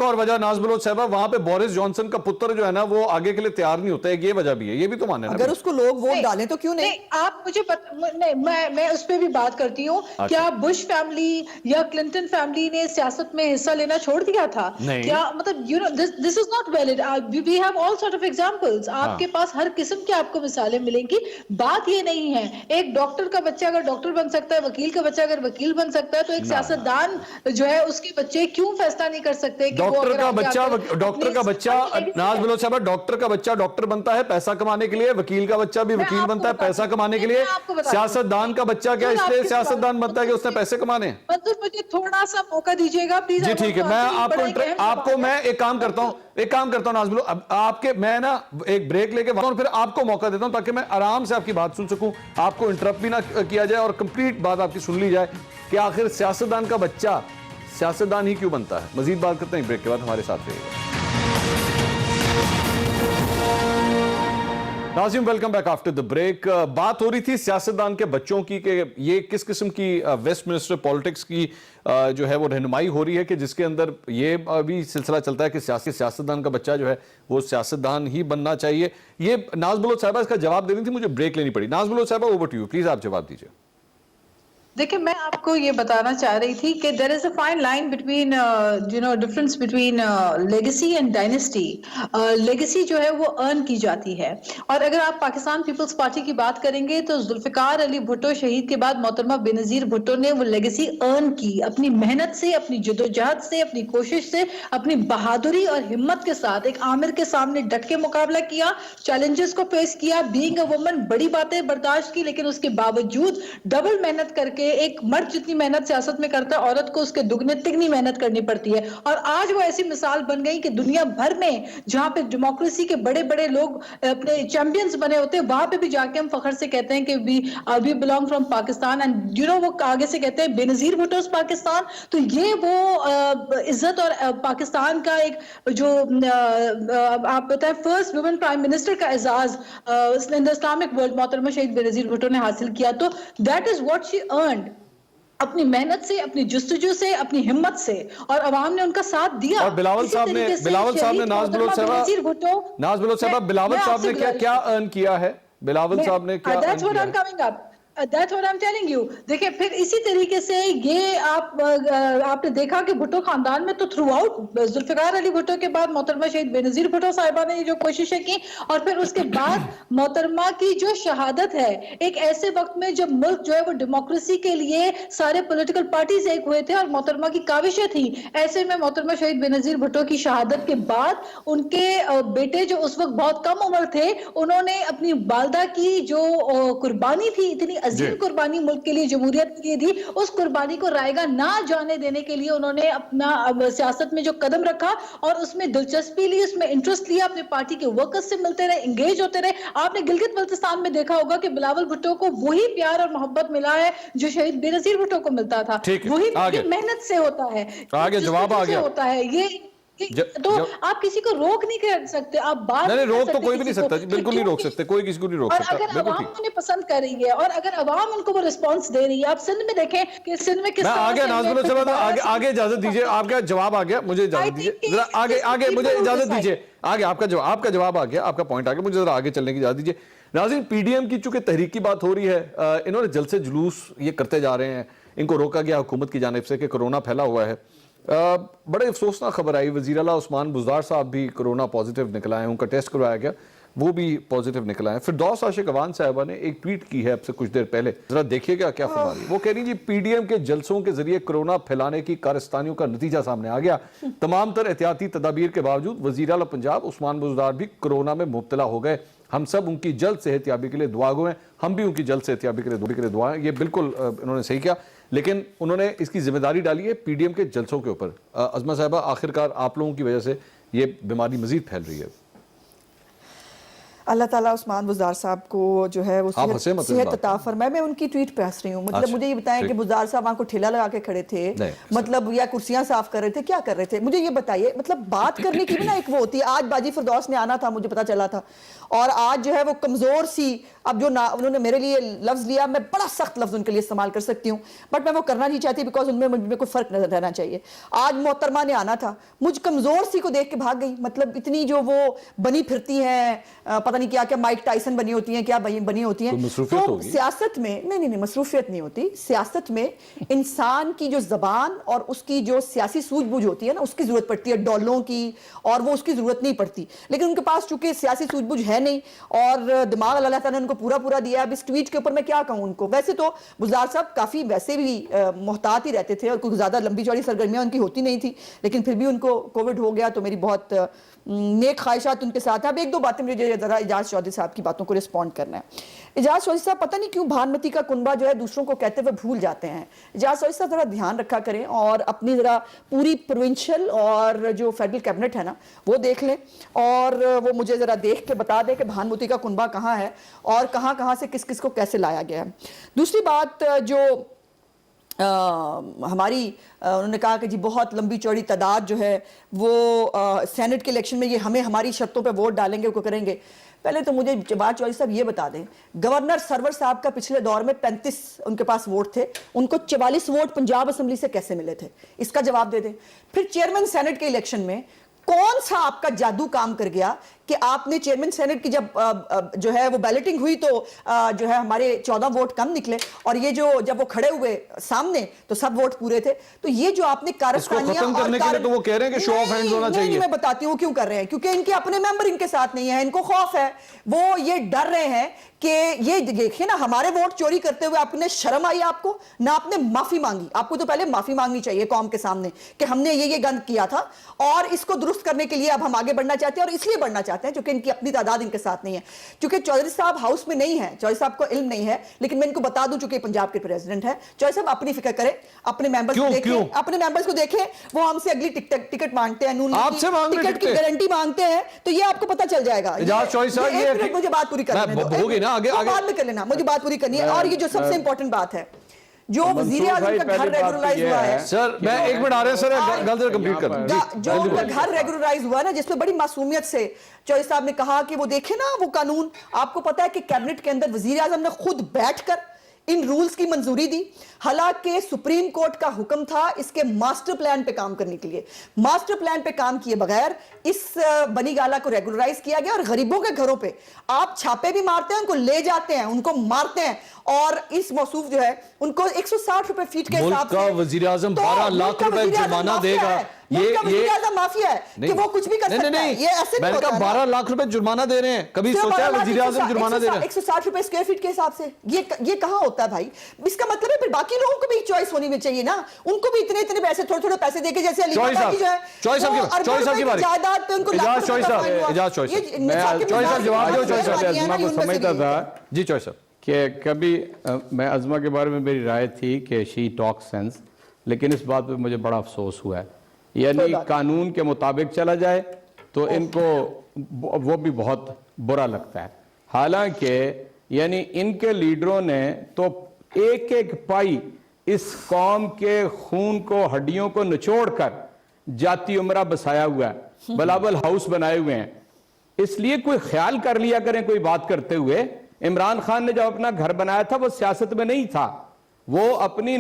اور وجہ ناز بلوچ صاحبہ، وہاں پہ بورس جانسن کا پتر جو ہے نا وہ آگے کے لیے تیار نہیں ہوتا ہے، یہ وجہ بھی ہے، یہ بھی تو ماننے نا. اگر اس کو لوگ ووٹ ڈالیں تو کیوں نہیں؟ آپ مجھے میں اس پہ بھی بات کرتی ہوں. کیا بش فیملی یا کلنٹن فیملی نے سیاست میں حصہ لینا چھوڑ دیا تھا؟ کیا مطلب this is not valid. We have all sort of examples. آپ کے پاس ہر قسم کی آپ کو مثالیں ملیں گی. بات یہ نہیں ہے ایک ڈاکٹر کا بچہ اگر ڈاکٹر بن سکتا ہے، وکیل کا بچہ اگر وکیل بن سکتا ہے، تو ایک سیاستدان جو ہے اس کے بچے کیوں فیصلہ نہیں کر سکتے کہ ڈاکٹر کا بچہ ناز بلوچ صاحبہ، ڈاکٹر کا بچہ ڈاکٹر بنتا ہے پیسہ کمانے کے لیے، وکیل کا بچہ بھی وکیل بنتا ہے پیسہ کمانے کے لیے، سیاستدان کا بچہ کیا اس لیے سیاستدان بنتا ہے کہ اس نے پیسے کمانے ہیں؟ مجھے تھوڑا سا موقع دیجیے گا پلیز. جی ٹھیک ہے، میں آپ کو میں ایک کام کرتا ہوں ناز بلو، آپ کے میں نا ایک بریک لے کے پھر آپ کو موقع دیتا ہوں تاکہ میں آرام سے آپ کی بات سن سکوں، آپ کو انٹرپٹ بھی نہ کیا جائے اور کمپلیٹ بات آپ کی سن لی جائے کہ آخر سیاستدان کا بچہ سیاستدان ہی کیوں بنتا ہے. مزید بات کرتے ہیں بریک کے بعد، ہمارے ساتھ رہیے گا. ناظرین welcome back after the break. بات ہو رہی تھی سیاستدان کے بچوں کی کہ یہ کس قسم کی ویسٹ منسٹر پالیٹکس کی جو ہے وہ رہنمائی ہو رہی ہے کہ جس کے اندر یہ بھی سلسلہ چلتا ہے کہ سیاستدان کا بچہ جو ہے وہ سیاستدان ہی بننا چاہیے. یہ ناز بلوچ صاحبہ اس کا جواب دینی تھی، مجھے بریک لینی پڑی. ناز بلوچ صاحبہ اوور ٹو یو، پلیز آپ جواب دیجیے. دیکھیں میں آپ کو یہ بتانا چاہ رہی تھی کہ there is a fine line between difference between legacy and dynasty. Legacy جو ہے وہ ارن کی جاتی ہے، اور اگر آپ پاکستان پیپلز پارٹی کی بات کریں گے تو ذوالفقار علی بھٹو شہید کے بعد محترمہ بینظیر بھٹو نے وہ لیگیسی ارن کی اپنی محنت سے، اپنی جدوجہد سے، اپنی کوشش سے، اپنی بہادری اور ہمت کے ساتھ ایک عامر کے سامنے ڈٹ کے مقابلہ کیا، چیلنجز کو فیس کیا، بینگ اے وومن بڑی باتیں برداشت کی، لیکن اس کے باوجود ڈبل محنت کر کے، ایک مرد جتنی محنت سیاست میں کرتا ہے عورت کو اس کے دگنے تگنی محنت کرنی پڑتی ہے. اور آج وہ ایسی مثال بن گئی کہ دنیا بھر میں جہاں پہ ڈیموکریسی کے بڑے بڑے لوگ اپنے چیمپئنز بنے ہوتے ہیں، وہاں پہ بھی جا کے ہم فخر سے کہتے ہیں کہ we belong from Pakistan. and وہ آگے سے کہتے ہیں بینظیر بھٹو's پاکستان. تو یہ وہ عزت اور پاکستان کا ایک جو آپ بتائیں فرسٹ وومن پرائم منسٹر کا اعزاز ان the Islamic world محترمہ شہید بینظیر بھٹو نے حاصل کیا. تو that is what she earned. اپنی محنت سے، اپنی جستجو سے، اپنی ہمت سے، اور عوام نے ان کا ساتھ دیا. اور بلاول صاحب نے ناز بلوچ صاحبہ بلاول صاحب نے کیا ارن کیا ہے؟ بلاول صاحب نے کیا That's what I'm coming up. That's what I'm telling you. देखिए फिर इसी तरीके से ये आपने देखा कि भुट्टो खानदान में तो थ्रू आउट जुल्फिकार अली भुट्टो के बाद मोहतरमा शहीद बेनजीर भुट्टो साहिबा ने जो कोशिशें की, और फिर उसके बाद मोहतरमा की जो शहादत है एक ऐसे वक्त में जब मुल्क जो है वो डेमोक्रेसी के लिए सारे पॉलिटिकल पार्टीज एक हुए थे और मोहतरमा की काविशें थी, ऐसे में मोहतरमा शहीद बेनजीर भुट्टो की शहादत के बाद उनके बेटे जो उस वक्त बहुत कम उम्र थे, उन्होंने अपनी वालदा की जो कुर्बानी थी, इतनी अजीम कुर्बानी मुल्क के लिए, जमहूरियत के लिए दी, उस कुर्बानी को रायगा ना जाने देने के लिए उन्होंने अपना सियासत में जो कदम रखा और उसमें दिलचस्पी ली, उसमें इंटरेस्ट लिया, अपने पार्टी के वर्कर्स से मिलते रहे, एंगेज होते रहे। आपने गिलगित बल्तिस्तान में देखा होगा कि बिलावल भुट्टो को वही प्यार और मोहब्बत मिला है जो शहीद बेनजीर भुट्टो को मिलता था, वही मेहनत से होता है, आगे जवाब आ गया होता है ये। तो आप किसी को रोक नहीं कर सकते, आप बात नहीं, रोक तो कोई भी नहीं सकता, बिल्कुल नहीं रोक सकते, कोई किसी को नहीं रोक सकता। और अगर अवाम उन्हें पसंद कर रही है और अगर अवाम उनको वो रिस्पांस दे रही है, आप सिंध में देखें कि सिंध में किस आगे नाज़िम से आगे इजाजत दीजिए, आपका जवाब आ गया, मुझे इजाजत दीजिए जरा, आगे मुझे इजाजत दीजिए, आगे आपका जवाब आ गया, आपका पॉइंट आ गया, मुझे जरा आगे चलने की इजाजत दीजिए। नाज़िम, पीडीएम की चूंकि तहरीक की बात हो रही है, इन्होंने जलसे जुलूस ये करते जा रहे हैं, इनको रोका गया हुकूमत की जानिब से कि कोरोना फैला हुआ है। बड़े अफसोसनाक खबर आई, वज़ीर आला उस्मान बुज़दार साहब भी कोरोना पॉजिटिव निकला है, उनका टेस्ट करवाया गया, वो भी पॉजिटिव निकला है। फिरदौस आशिक अवान साहिबा ने एक ट्वीट की है अब से कुछ देर पहले, जरा देखिएगा क्या फरमा रही है। वो कह रही जी, पीडीएम के जलसों के जरिए कोरोना फैलाने की कारस्तानियों का नतीजा सामने आ गया। तमाम तर एहतियाती तदाबीर के बावजूद वज़ीर आला पंजाब उस्मान बुज़दार भी कोरोना में मुब्तला हो गए। हम सब उनकी जल्द सेहतयाबी के लिए दुआ गो हैं, हम भी उनकी जल्द सेहतयाबी के लिए दुआ हैं। ये बिल्कुल इन्होंने सही किया, लेकिन उन्होंने इसकी जिम्मेदारी डाली है पीडीएम के जलसों के ऊपर। अज़मा साहिबा, आखिरकार आप लोगों की वजह से ये बीमारी मजीद फैल रही है। अल्लाह ताला उस्मान बुज़दार साहब को जो है वो सेहत अता फरमाए। मैं उनकी ट्वीट पे हंस रही हूँ, मतलब मुझे ये बताएं कि बुज़दार साहब वहाँ को ठेला लगा के खड़े थे, मतलब या कुर्सियां साफ कर रहे थे, क्या कर रहे थे, मुझे ये बताइए। मतलब बात करने की भी ना एक वो होती है। आज बाजी फिरदौस ने आना था, मुझे पता चला था, और आज जो है वो कमजोर सी, अब जो ना उन्होंने मेरे लिए लफ्ज लिया, मैं बड़ा सख्त लफ्ज उनके लिए इस्तेमाल कर सकती हूँ, बट मैं वो करना नहीं चाहती बिकॉज उनमें मुझे कोई फर्क नजर रहना चाहिए। आज मोहतरमा ने आना था, मुझ कमजोर सी को देख के भाग गई। मतलब इतनी जो वो बनी फिरती हैं, पता नहीं क्या क्या माइक टाइसन बनी होती हैं, क्या बनी होती हैं। तो सियासत में नहीं मसरूफियत नहीं होती। सियासत में इंसान की जो जबान और उसकी जो सियासी सूझबूझ होती है ना, उसकी जरूरत पड़ती है, डॉलों की, और वो उसकी जरूरत नहीं पड़ती। लेकिन उनके पास चूंकि सियासी सूझबूझ है नहीं और दिमाग अल्लाह ताला ने उनको पूरा दिया। अब इस ट्वीट के ऊपर मैं क्या कहूं उनको। वैसे तो बुज़दार साहब काफी वैसे भी मोहतात ही रहते थे और कोई ज्यादा लंबी चौड़ी सरगर्मियां उनकी होती नहीं थी, लेकिन फिर भी उनको कोविड हो गया, तो मेरी बहुत नेक ख्वाहिशात उनके साथ है। अब एक दो बातें मुझे जरा इजाज चौधरी साहब की बातों को रिस्पॉन्ड करना है। इजाज चौधरी साहब पता नहीं क्यों भानुमति का कुनबा जो है दूसरों को कहते हुए भूल जाते हैं। इजाज चौधरी साहब जरा ध्यान रखा करें और अपनी जरा पूरी प्रोविंशियल और जो फेडरल कैबिनेट है ना वो देख लें, और वो मुझे जरा देख के बता दें कि भानुमति का कुनबा कहाँ है और कहाँ से किस किस को कैसे लाया गया है। दूसरी बात जो हमारी उन्होंने कहा कि जी बहुत लंबी चौड़ी तादाद जो है वो सेनेट के इलेक्शन में ये हमें हमारी शर्तों पे वोट डालेंगे, वो करेंगे। पहले तो मुझे जवाब चौधरी साहब ये बता दें, गवर्नर सरवर साहब का पिछले दौर में 35 उनके पास वोट थे, उनको 44 वोट पंजाब असेंबली से कैसे मिले थे, इसका जवाब दे दें। फिर चेयरमैन सेनेट के इलेक्शन में कौन सा आपका जादू काम कर गया कि आपने चेयरमैन सेनेट की जब जो है वो बैलेटिंग हुई तो जो है हमारे 14 वोट कम निकले, और ये जो जब वो खड़े हुए सामने तो सब वोट पूरे थे। तो ये जो आपने कारस्तानियां करने के लिए तो वो कह रहे हैं कि शो ऑफ हैंड्स होना चाहिए। मैं बताती हूँ क्यों कर रहे हैं, क्योंकि इनके अपने मेंबर इनके साथ नहीं है, इनको खौफ है, वो ये डर रहे हैं कि ये देखिए ना हमारे वोट चोरी करते हुए आपने शर्म आई आपको ना, आपने माफी मांगी। आपको तो पहले माफी मांगनी चाहिए कौम के सामने कि हमने ये गंद किया था और इसको दुरुस्त करने के लिए अब हम आगे बढ़ना चाहते हैं, और इसलिए बढ़ना चाहते हैं क्योंकि इनकी अपनी तादाद इनके साथ नहीं है। क्योंकि चौधरी साहब हाउस में नहीं है, चौधरी साहब को इल्म नहीं है, लेकिन मैं इनको बता दूं चूंकि पंजाब के प्रेसिडेंट है, चौधरी साहब अपनी फिक्र करें, अपने मेंबर्स को देखें, अपने मेंबर्स को देखें, वो हमसे अगली टिकट मांगते हैं, टिकट की गारंटी मांगते हैं, तो ये आपको पता चल जाएगा। मुझे बात पूरी करने दो, मुझे बात पूरी करनी है। और ये जो सबसे इंपॉर्टेंट बात है, जो वज़ीर आज़म का घर रेगुलराइज हुआ है, सर मैं एक मिनट आ रहे हैं सर, गल कंप्लीट कर, जो उनका घर रेगुलराइज हुआ ना, जिसमें बड़ी मासूमियत से चौधरी साहब ने कहा कि वो देखे ना वो कानून, आपको पता है कि कैबिनेट के अंदर वज़ीर आज़म ने खुद बैठकर ان رولز کی منظوری دی، حالانکہ سپریم کورٹ کا حکم تھا اس کے ماسٹر پلان پہ کام کرنے کے لیے. ماسٹر پلان پہ کام کیے بغیر اس بنی گالا کو ریگولرائز کیا گیا، اور غریبوں کے گھروں پہ آپ چھاپے بھی مارتے ہیں، ان کو لے جاتے ہیں، ان کو مارتے ہیں، اور اس موصوف جو ہے ان کو 160 روپے فیٹ کے حساب سے. ملک کا وزیر اعظم 12 لاکھ روپے جرمانہ دے گا. یہ وزیر اعظم مافیا ہے کہ وہ کچھ بھی کر سکتا ہے. یہ ایسے نہیں ہوتا. 12 لاکھ روپے جرمانہ دے رہے ہیں، کبھی سوچا ہے وزیر اعظم جرمانہ دے رہے ہیں؟ 160 روپے اسکوائر فٹ کے حساب سے یہ کہاں ہوتا ہے بھائی؟ اس کا مطلب ہے پھر باقی لوگوں کو بھی چوائس ہونی بھی چاہیے نا. ان کو بھی اتنے پیسے، تھوڑے پیسے دے کے، جیسے علی بابا کی جو ہے چوائس صاحب کی باری. جائیداد پہ ان کو اجاز چوائس صاحب جواب دو. چوائس صاحب ازما کو سمجھتا تھا جی چوائس صاحب کہ کبھی میں ازما کے بارے میں میری رائے تھی کہ شی ٹاک سینس، لیکن اس بات پہ مجھے بڑا افسوس ہوا ہے. یعنی قانون کے مطابق چلا جائے تو ان کو وہ بھی بہت برا لگتا ہے. حالانکہ یعنی ان کے لیڈروں نے تو ایک ایک پائی اس قوم کے خون کو، ہڈیوں کو نچوڑ کر جاتی عمرہ بسایا ہوا ہے، بلاول ہاؤس بنائے ہوئے ہیں. اس لیے کوئی خیال کر لیا کریں کوئی بات کرتے ہوئے. عمران خان نے جب اپنا گھر بنایا تھا وہ سیاست میں نہیں تھا، وہ اپنی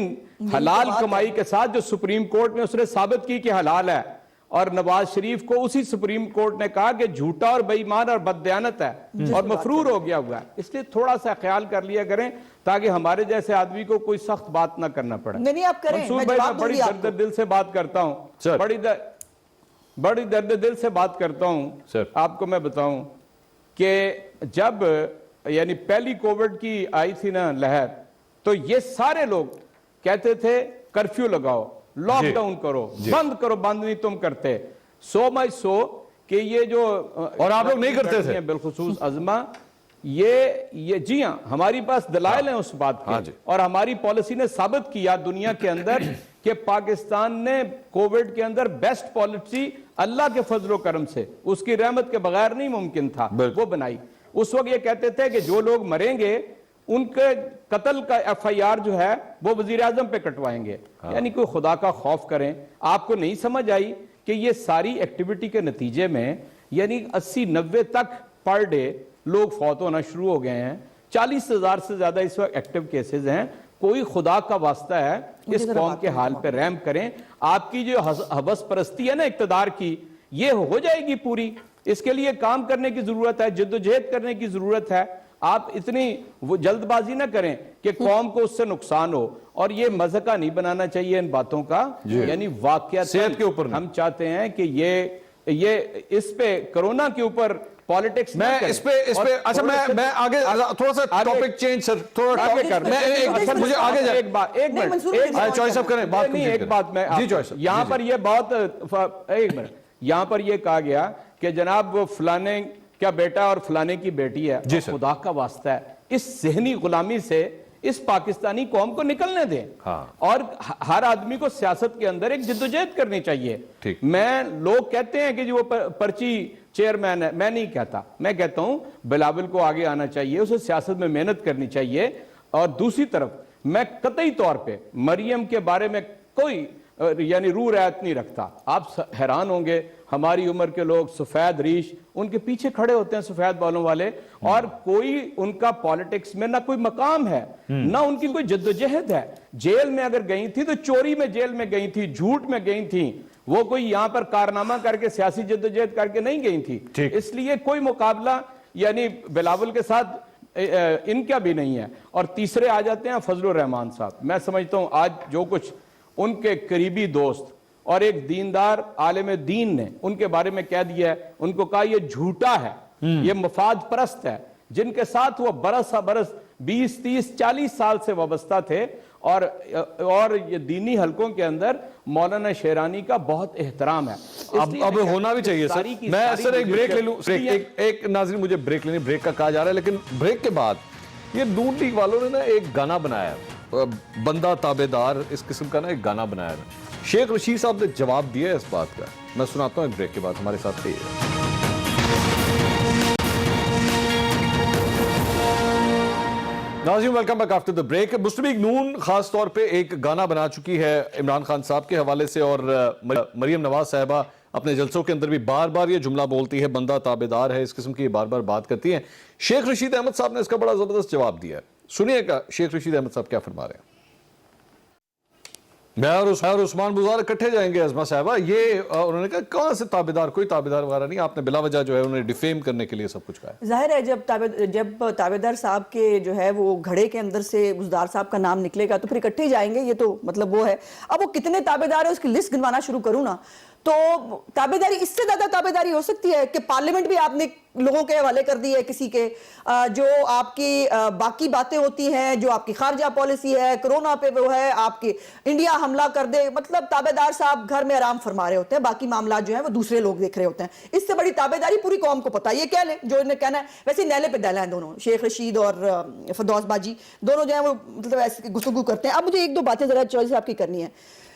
حلال کمائی کے ساتھ، جو سپریم کورٹ نے اس نے ثابت کی کہ حلال ہے، اور نواز شریف کو اسی سپریم کورٹ نے کہا کہ جھوٹا اور بے ایمان اور بددیانت ہے اور مفرور ہو گیا ہوا ہے. اس لیے تھوڑا سا خیال کر لیا کریں تاکہ ہمارے جیسے آدمی کو کوئی سخت بات نہ کرنا پڑے. نہیں آپ کریں. منصور بھائی، میں بڑی درد دل سے بات کرتا ہوں، بڑی درد دل سے بات کرتا ہوں. آپ کو میں بتاؤں کہ جب یعنی پہلی کووڈ کی آئی تھی نا لہر، تو یہ سارے لوگ کہتے تھے کرفیو لگاؤ، لاک ڈاؤن کرو، بند کرو. بند نہیں تم کرتے. سو کہ یہ جو اور آپ لوگ نہیں کرتے تھے. بالخصوص ازما، یہ جی ہاں ہماری پاس دلائل ہیں اس بات کے، اور ہماری پالیسی نے ثابت کیا دنیا کے اندر کہ پاکستان نے کووڈ کے اندر بیسٹ پالیسی اللہ کے فضل و کرم سے، اس کی رحمت کے بغیر نہیں ممکن تھا، وہ بنائی. اس وقت یہ کہتے تھے کہ جو لوگ مریں گے ان کے قتل کا ایف آئی آر جو ہے وہ وزیر اعظم پہ کٹوائیں گے. یعنی کوئی خدا کا خوف کریں. آپ کو نہیں سمجھ آئی کہ یہ ساری ایکٹیویٹی کے نتیجے میں یعنی 80-90 تک پر ڈے لوگ فوت ہونا شروع ہو گئے ہیں. 40,000 سے زیادہ اس وقت ایکٹیو کیسز ہیں. کوئی خدا کا واسطہ ہے اس قوم کے حال پہ رحم کریں. آپ کی جو حوث پرستی ہے نا اقتدار کی، یہ ہو جائے گی پوری. اس کے لیے کام کرنے کی ضرورت ہے، جدوجہد کرنے کی ضرورت ہے. آپ اتنی جلد بازی نہ کریں کہ قوم کو اس سے نقصان ہو. اور یہ مذہقہ نہیں بنانا چاہیے ان باتوں کا. یعنی واقعات صحت کے اوپر ہم چاہتے ہیں کہ یہ اس پہ کرونا کے اوپر پالیٹکس میں اس پہ اچھا میں آگے تھوڑا سا ٹاپک چینج سر، تھوڑا آگے کر میں مجھے آگے جائے. چوائس صاحب کریں بات. نہیں، ایک بات میں جی چوائس صاحب، یہاں پر یہ بہت ایک منٹ، یہاں پر یہ کہا گیا کہ جناب وہ فلانے کیا بیٹا اور فلانے کی بیٹی ہے. خدا کا واسطہ ہے اس ذہنی غلامی سے اس پاکستانی قوم کو نکلنے دیں. اور ہر آدمی کو سیاست کے اندر ایک جدوجہد کرنی چاہیے. میں لوگ کہتے ہیں کہ جو پرچی چیئرمین ہے، میں نہیں کہتا. میں کہتا ہوں بلاول کو آگے آنا چاہیے، اسے سیاست میں محنت کرنی چاہیے. اور دوسری طرف میں قطعی طور پہ مریم کے بارے میں کوئی یعنی روح رعایت نہیں رکھتا. آپ حیران ہوں گے، ہماری عمر کے لوگ سفید ریش ان کے پیچھے کھڑے ہوتے ہیں، سفید بالوں والے، اور کوئی ان کا پالیٹکس میں نہ کوئی مقام ہے نہ ان کی کوئی جدوجہد ہے. جیل میں اگر گئی تھی تو چوری میں جیل میں گئی تھی، جھوٹ میں گئی تھی. وہ کوئی یہاں پر کارنامہ کر کے سیاسی جدوجہد کر کے نہیں گئی تھی. اس لیے کوئی مقابلہ یعنی بلاول کے ساتھ ان کا بھی نہیں ہے. اور تیسرے آ جاتے ہیں فضل الرحمان صاحب. میں سمجھتا ہوں آج جو کچھ ان کے قریبی دوست اور ایک دیندار عالم دین نے ان کے بارے میں کہہ دیا ہے، ان کو کہا یہ جھوٹا ہے، یہ مفاد پرست ہے، جن کے ساتھ وہ برس 20, 30, 40 سال سے وابستہ تھے. اور یہ دینی حلقوں کے اندر مولانا شیرانی کا بہت احترام ہے. اب ہونا بھی چاہیے سر. میں سر ایک بریک لے لوں. ایک ناظرین مجھے بریک لینے، بریک کا کہا جا رہا ہے، لیکن بریک کے بعد یہ نون لیگ والوں نے نا ایک گانا بنایا، بندہ تابعدار اس قسم کا نا ایک گانا بنایا نا. شیخ رشید صاحب نے جواب دیا ہے اس بات کا. میں سناتا ہوں ایک بریک کے بعد. ہمارے ساتھ رہیے. ناظرین welcome back after the break. Muslim League Noon خاص طور پہ ایک گانا بنا چکی ہے عمران خان صاحب کے حوالے سے، اور مریم نواز صاحبہ اپنے جلسوں کے اندر بھی بار بار یہ جملہ بولتی ہے، بندہ تابعدار ہے، اس قسم کی بار بار بات کرتی ہیں. شیخ رشید احمد صاحب نے اس کا بڑا زبردست جواب دیا ہے. सुनिए का शेख रशीद अहमद साहब क्या फरमा रहे हैं। मैं और उस्मान बुज़ार इकट्ठे जाएंगे अज़मा साहबा, ये उन्होंने कहा कौन से ताबेदार, कोई ताबेदार वगैरह नहीं, आपने बिला वजह जो है उन्हें डिफेम करने के लिए सब कुछ कहा है। जाहिर है जब ताबेदार साहब के जो है वो घड़े के अंदर से बुज़दार साहब का नाम निकलेगा तो फिर इकट्ठे ही जाएंगे, ये तो मतलब वो है। अब वो कितने ताबेदार है उसकी लिस्ट गिनवाना शुरू करूँ ना तो ताबेदारी, इससे ज्यादा ताबेदारी हो सकती है कि पार्लियामेंट भी आपने लोगों के हवाले कर दी है किसी के, जो आपकी बाकी बातें होती हैं, जो आपकी खारजा पॉलिसी है, कोरोना पे वो है, आपकी इंडिया हमला कर दे, मतलब ताबेदार साहब घर में आराम फरमा रहे होते हैं, बाकी मामला जो है वो दूसरे लोग देख रहे होते हैं। इससे बड़ी ताबेदारी पूरी कौम को पता है, ये कह लें जो इन्हें कहना है। वैसे नैले पे दैला हैं दोनों, शेख रशीद और फरदौस बाजी, दोनों जो है वो मतलब ऐसे गुफ्तगू करते हैं। अब मुझे एक दो बातें जरा चौधरी साहब की करनी है।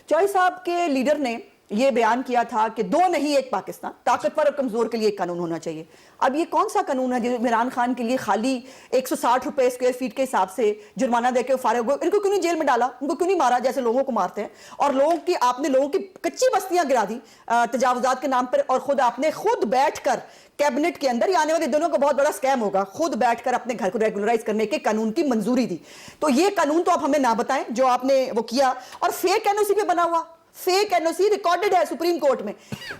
चौधरी साहब के लीडर ने ये बयान किया था कि दो नहीं एक पाकिस्तान, ताकतवर और कमजोर के लिए एक कानून होना चाहिए। अब ये कौन सा कानून है जो इमरान खान के लिए खाली 160 रुपए स्क्वायर फीट के हिसाब से जुर्माना देके फारिग हो? इनको क्यों नहीं जेल में डाला, उनको क्यों नहीं मारा जैसे लोगों को मारते हैं? और आपने लोगों की कच्ची बस्तियां गिरा दी तजावुजात के नाम पर, और आपने खुद बैठकर कैबिनेट के अंदर, आने वाले दिनों का बहुत बड़ा स्कैम होगा, खुद बैठकर अपने घर को रेगुलराइज करने के कानून की मंजूरी दी। तो ये कानून तो आप हमें ना बताएं जो आपने वो किया। और फेक एनओसी पे बना हुआ, फेक एनओसी रिकॉर्डेड है सुप्रीम कोर्ट में।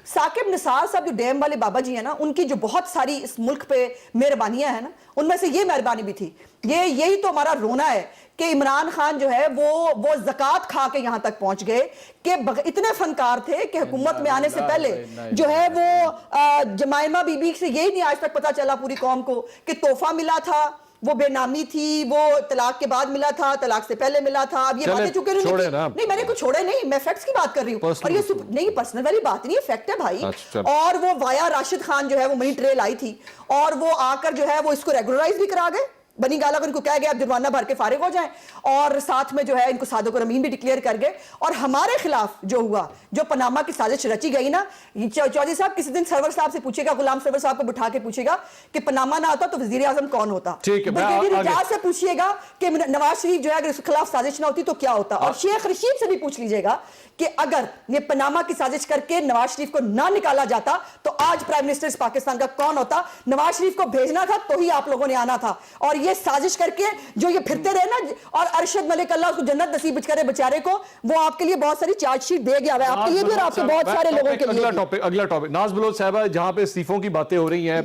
साकिब निसार साहब जो डैम वाले बाबा जी हैं ना, उनकी जो बहुत सारी इस मुल्क पे मेहरबानियां हैं ना, उनमें से ये मेहरबानी भी थी। यही तो हमारा रोना है कि इमरान खान जो है वो ज़कात खा के यहां तक पहुंच गए कि इतने फनकार थे कि हुकूमत में आने से पहले जो है वो जमाइमा बीबी से यही नहीं आज तक पता चला पूरी कौम को कि तोहफा मिला था, वो बेनामी थी, वो तलाक के बाद मिला था, तलाक से पहले मिला था। अब ये बातें चुके नहीं, मैंने कुछ छोड़े नहीं, मैं फैक्ट्स की बात कर रही हूँ। और ये नहीं, पर्सनल वाली बात नहीं है, फैक्ट है भाई। और वो वाया राशिद खान जो है वो मनी ट्रेल आई थी और वो आकर जो है वो इसको रेगुलराइज भी करा गए। बनी गाला को इनको कह गया आप जुर्माना भर के फारिग हो जाएं, और साथ में जो है इनको सादो को रमीन भी डिक्लेयर कर गए। और हमारे खिलाफ जो हुआ, जो पनामा की साजिश रची गई ना, चौधरी साहब किसी दिन सरवर साहब से पूछेगा, गुलाम सरवर साहब को बिठा के पूछेगा कि पनामा ना होता तो वजीर आजम कौन होता। ब्रिगेडियर से पूछिएगा कि नवाज शरीफ जो है अगर उसके खिलाफ साजिश ना होती तो क्या होता। और शेख रशीद से भी पूछ लीजिएगा कि अगर ये पनामा की साजिश करके नवाज शरीफ को ना निकाला जाता तो आज प्राइम मिनिस्टर इस पाकिस्तान का कौन होता। नवाज शरीफ को भेजना था तो ही आप लोगों ने आना था, और ये साजिश करके जो ये फिरते रहे ना, और अरशद मलिक अल्लाह उसको जन्नत नसीब करे बेचारे को, वो आपके लिए बहुत सारी चार्जशीट दे गया है, आपके लिए भी और आपके बहुत सारे लोगों के लिए। अगला टॉपिक नाज बलोच साहब, जहां पे इस्तीफों की बातें हो रही हैं,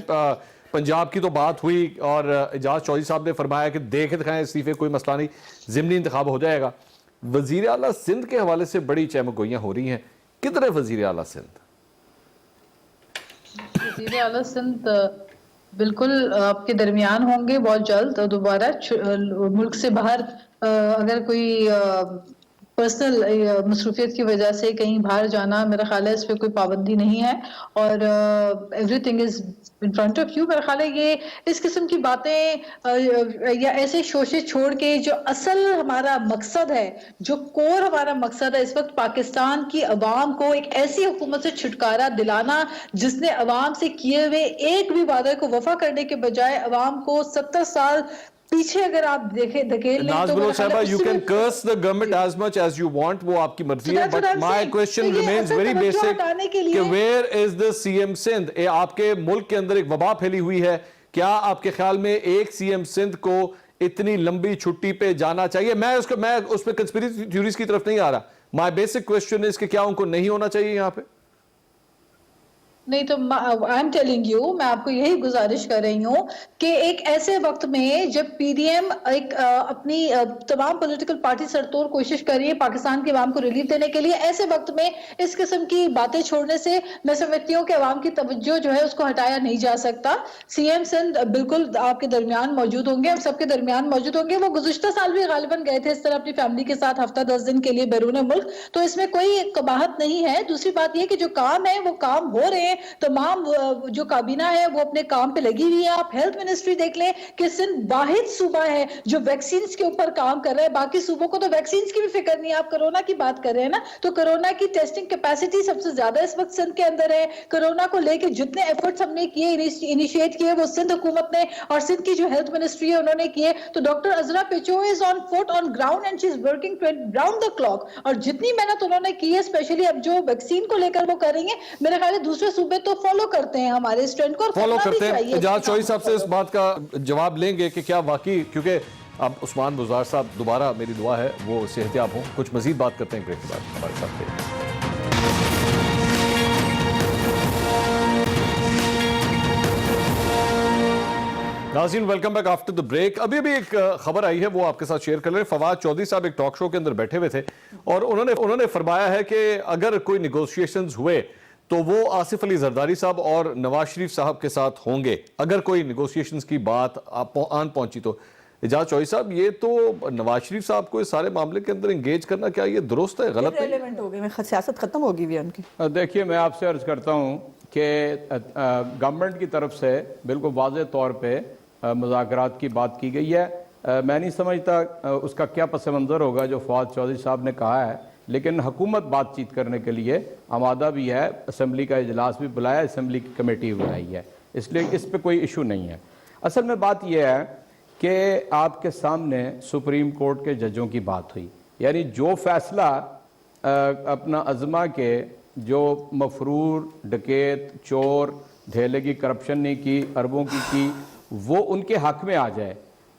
पंजाब की तो बात हुई और एजाज चौधरी साहब ने फरमाया कि देखे दिखाएं इस्तीफे, कोई मसला नहीं, ज़िमनी इंतखाब हो जाएगा। वजीर आला सिंध के हवाले से बड़ी चहमगोइयां हो रही हैं, किधर है वजीर आला सिंध? वजीर आला सिंध बिल्कुल आपके दरमियान होंगे बहुत जल्द। दोबारा मुल्क से बाहर अगर कोई पर्सनल मसरूफियत की वजह से कहीं बाहर जाना, मेरा ख्याल है इस पर कोई पाबंदी नहीं है, और everything is in front of you. मेरा ख्याल है ये इस किस्म की बातें या ऐसे शोशे छोड़ के जो असल हमारा मकसद है, जो कोर हमारा मकसद है इस वक्त, पाकिस्तान की अवाम को एक ऐसी हुकूमत से छुटकारा दिलाना जिसने अवाम से किए हुए एक भी वादे को वफा करने के बजाय अवाम को 70 साल पीछे अगर आप देखें धकेल लें तो you can curse the government as much as you want, वो आपकी मर्जी है, but my question remains very basic कि where is the CM Sindh? आपके मुल्क के अंदर एक वबा फैली हुई है, क्या आपके ख्याल में एक CM सिंध को इतनी लंबी छुट्टी पे जाना चाहिए? मैं उस पे कंस्पिरेसी थ्योरीज की तरफ नहीं आ रहा। my basic question is कि क्या उनको नहीं होना चाहिए यहाँ पे? नहीं तो आई एम टेलिंग यू, मैं आपको यही गुजारिश कर रही हूँ कि एक ऐसे वक्त में जब पीडीएम एक अपनी तमाम पॉलिटिकल पार्टी सरतोड़ कोशिश कर रही है पाकिस्तान के अवाम को रिलीफ देने के लिए, ऐसे वक्त में इस किस्म की बातें छोड़ने से मैं समझती हूँ कि अवाम की तवज्जो जो है उसको हटाया नहीं जा सकता। सीएम सिंध बिल्कुल आपके दरमियान मौजूद होंगे, और सबके दरमियान मौजूद होंगे। वो गुज़िश्ता साल भी गालिबन गए थे इस तरह अपनी फैमिली के साथ हफ्ता 10 दिन के लिए बैरून मुल्क, तो इसमें कोई कबाहत नहीं है। दूसरी बात यह कि जो काम है वो काम हो रहे हैं, तमाम जो काबीना है वो अपने काम पे लगी हुई है। आप हेल्थ मिनिस्ट्री देख लें कि सिंध वाहिद सूबा है जो वैक्सीन के ऊपर काम कर रहा है, बाकी सूबों को तो वैक्सीन की भी फिक्र नहीं है। आप कोरोना की बात कर रहे हैं ना, तो कोरोना की टेस्टिंग कैपेसिटी सबसे ज्यादा इस वक्त सिंध के अंदर है। कोरोना को लेकर जितने एफर्ट्स हमने किए, इनिशिएट किए, वो सिंध हुकूमत ने और सिंध की जो हेल्थ मिनिस्ट्री है उन्होंने किए। तो डॉक्टर अजरा पिचो is on foot on ground and she is working round the clock, और जितनी मेहनत उन्होंने की है, स्पेशली अब जो वैक्सीन को लेकर वो करेंगे, मेरे ख्याल है दूसरे सूबे तो फॉलो करते हैं हमारे इस ट्रेंड को, फॉलो करते हैं। एजाज चौधरी साहब से इस बात का जवाब लेंगे कि क्या वाकई, क्योंकि اب عثمان بزار صاحب دوبارہ میری دعا ہے وہ صحتیاب ہوں. کچھ مزید بات کرتے ہیں بریک کے بعد ہمارے ساتھ تھے. ناظرین welcome back after the break. ابھی ایک خبر آئی ہے وہ آپ کے ساتھ شیئر کر رہے ہیں. فواد چودھری صاحب ایک ٹاک شو کے اندر بیٹھے ہوئے تھے اور انہوں نے فرمایا ہے کہ اگر کوئی نیگوشیشنز ہوئے تو وہ آصف علی زرداری صاحب اور نواز شریف صاحب کے ساتھ ہوں گے. اگر کوئی نیگوشیشنز کی بات آن پہنچی تو اعجاز چوہدری صاحب یہ تو نواز شریف صاحب کو اس سارے معاملے کے اندر انگیج کرنا کیا یہ درست ہے غلط ہے؟ ریلیونٹ ہو گئی سیاست ختم ہوگی بھی ان کی. دیکھیے میں آپ سے عرض کرتا ہوں کہ گورنمنٹ کی طرف سے بالکل واضح طور پہ مذاکرات کی بات کی گئی ہے. میں نہیں سمجھتا اس کا کیا پس منظر ہوگا جو فواد چودھری صاحب نے کہا ہے, لیکن حکومت بات چیت کرنے کے لیے آمادہ بھی ہے. اسمبلی کا اجلاس بھی بلایا, اسمبلی کی کمیٹی بلائی ہے, اس لیے اس پہ کوئی ایشو نہیں ہے. اصل میں بات یہ ہے کہ آپ کے سامنے سپریم کورٹ کے ججوں کی بات ہوئی, یعنی جو فیصلہ اپنا عظمہ کے جو مفرور, ڈکیت, چور, دھیلے کی کرپشن نہیں کی, اربوں کی وہ ان کے حق میں آ جائے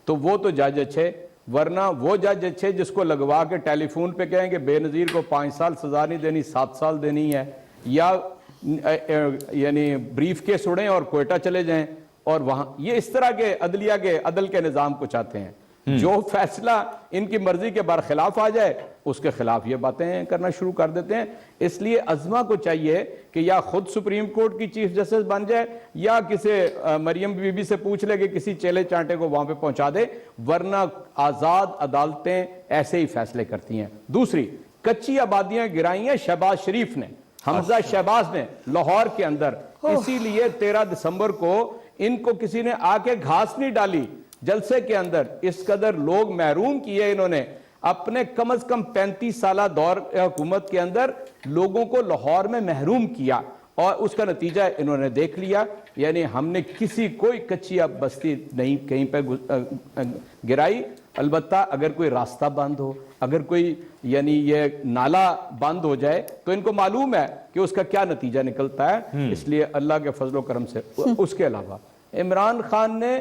تو وہ تو جج اچھے, ورنہ وہ جج اچھے جس کو لگوا کے ٹیلی فون پہ کہیں کہ بے نظیر کو 5 سال سزا نہیں دینی 7 سال دینی ہے, یا یعنی بریف کیس اڑیں اور کوئٹہ چلے جائیں, اور وہاں یہ اس طرح کے عدلیہ کے عدل کے نظام کو چاہتے ہیں. جو فیصلہ ان کی مرضی کے برخلاف آ جائے اس کے خلاف یہ باتیں کرنا شروع کر دیتے ہیں. اس لیے عظمہ کو چاہیے کہ یا خود سپریم کورٹ کی چیف جسٹس بن جائے یا کسی مریم بی بی سے پوچھ لے کہ کسی چیلے چانٹے کو وہاں پہ پہنچا دے, ورنہ آزاد عدالتیں ایسے ہی فیصلے کرتی ہیں. دوسری, کچی آبادیاں گرائی ہیں شہباز شریف نے, حمزہ شہباز نے لاہور کے اندر, اسی لیے 13 دسمبر کو ان کو کسی نے آ کے گھاس نہیں ڈالی جلسے کے اندر. اس قدر لوگ محروم کیے انہوں نے اپنے کم از کم 35 سالہ دور حکومت کے اندر لوگوں کو لاہور میں محروم کیا, اور اس کا نتیجہ انہوں نے دیکھ لیا. یعنی ہم نے کسی کوئی کچی بستی نہیں کہیں پہ گرائی. البتہ اگر کوئی راستہ بند ہو, اگر کوئی یعنی یہ نالا بند ہو جائے تو ان کو معلوم ہے کہ اس کا کیا نتیجہ نکلتا ہے. اس لیے اللہ کے فضل و کرم سے. اس کے علاوہ عمران خان نے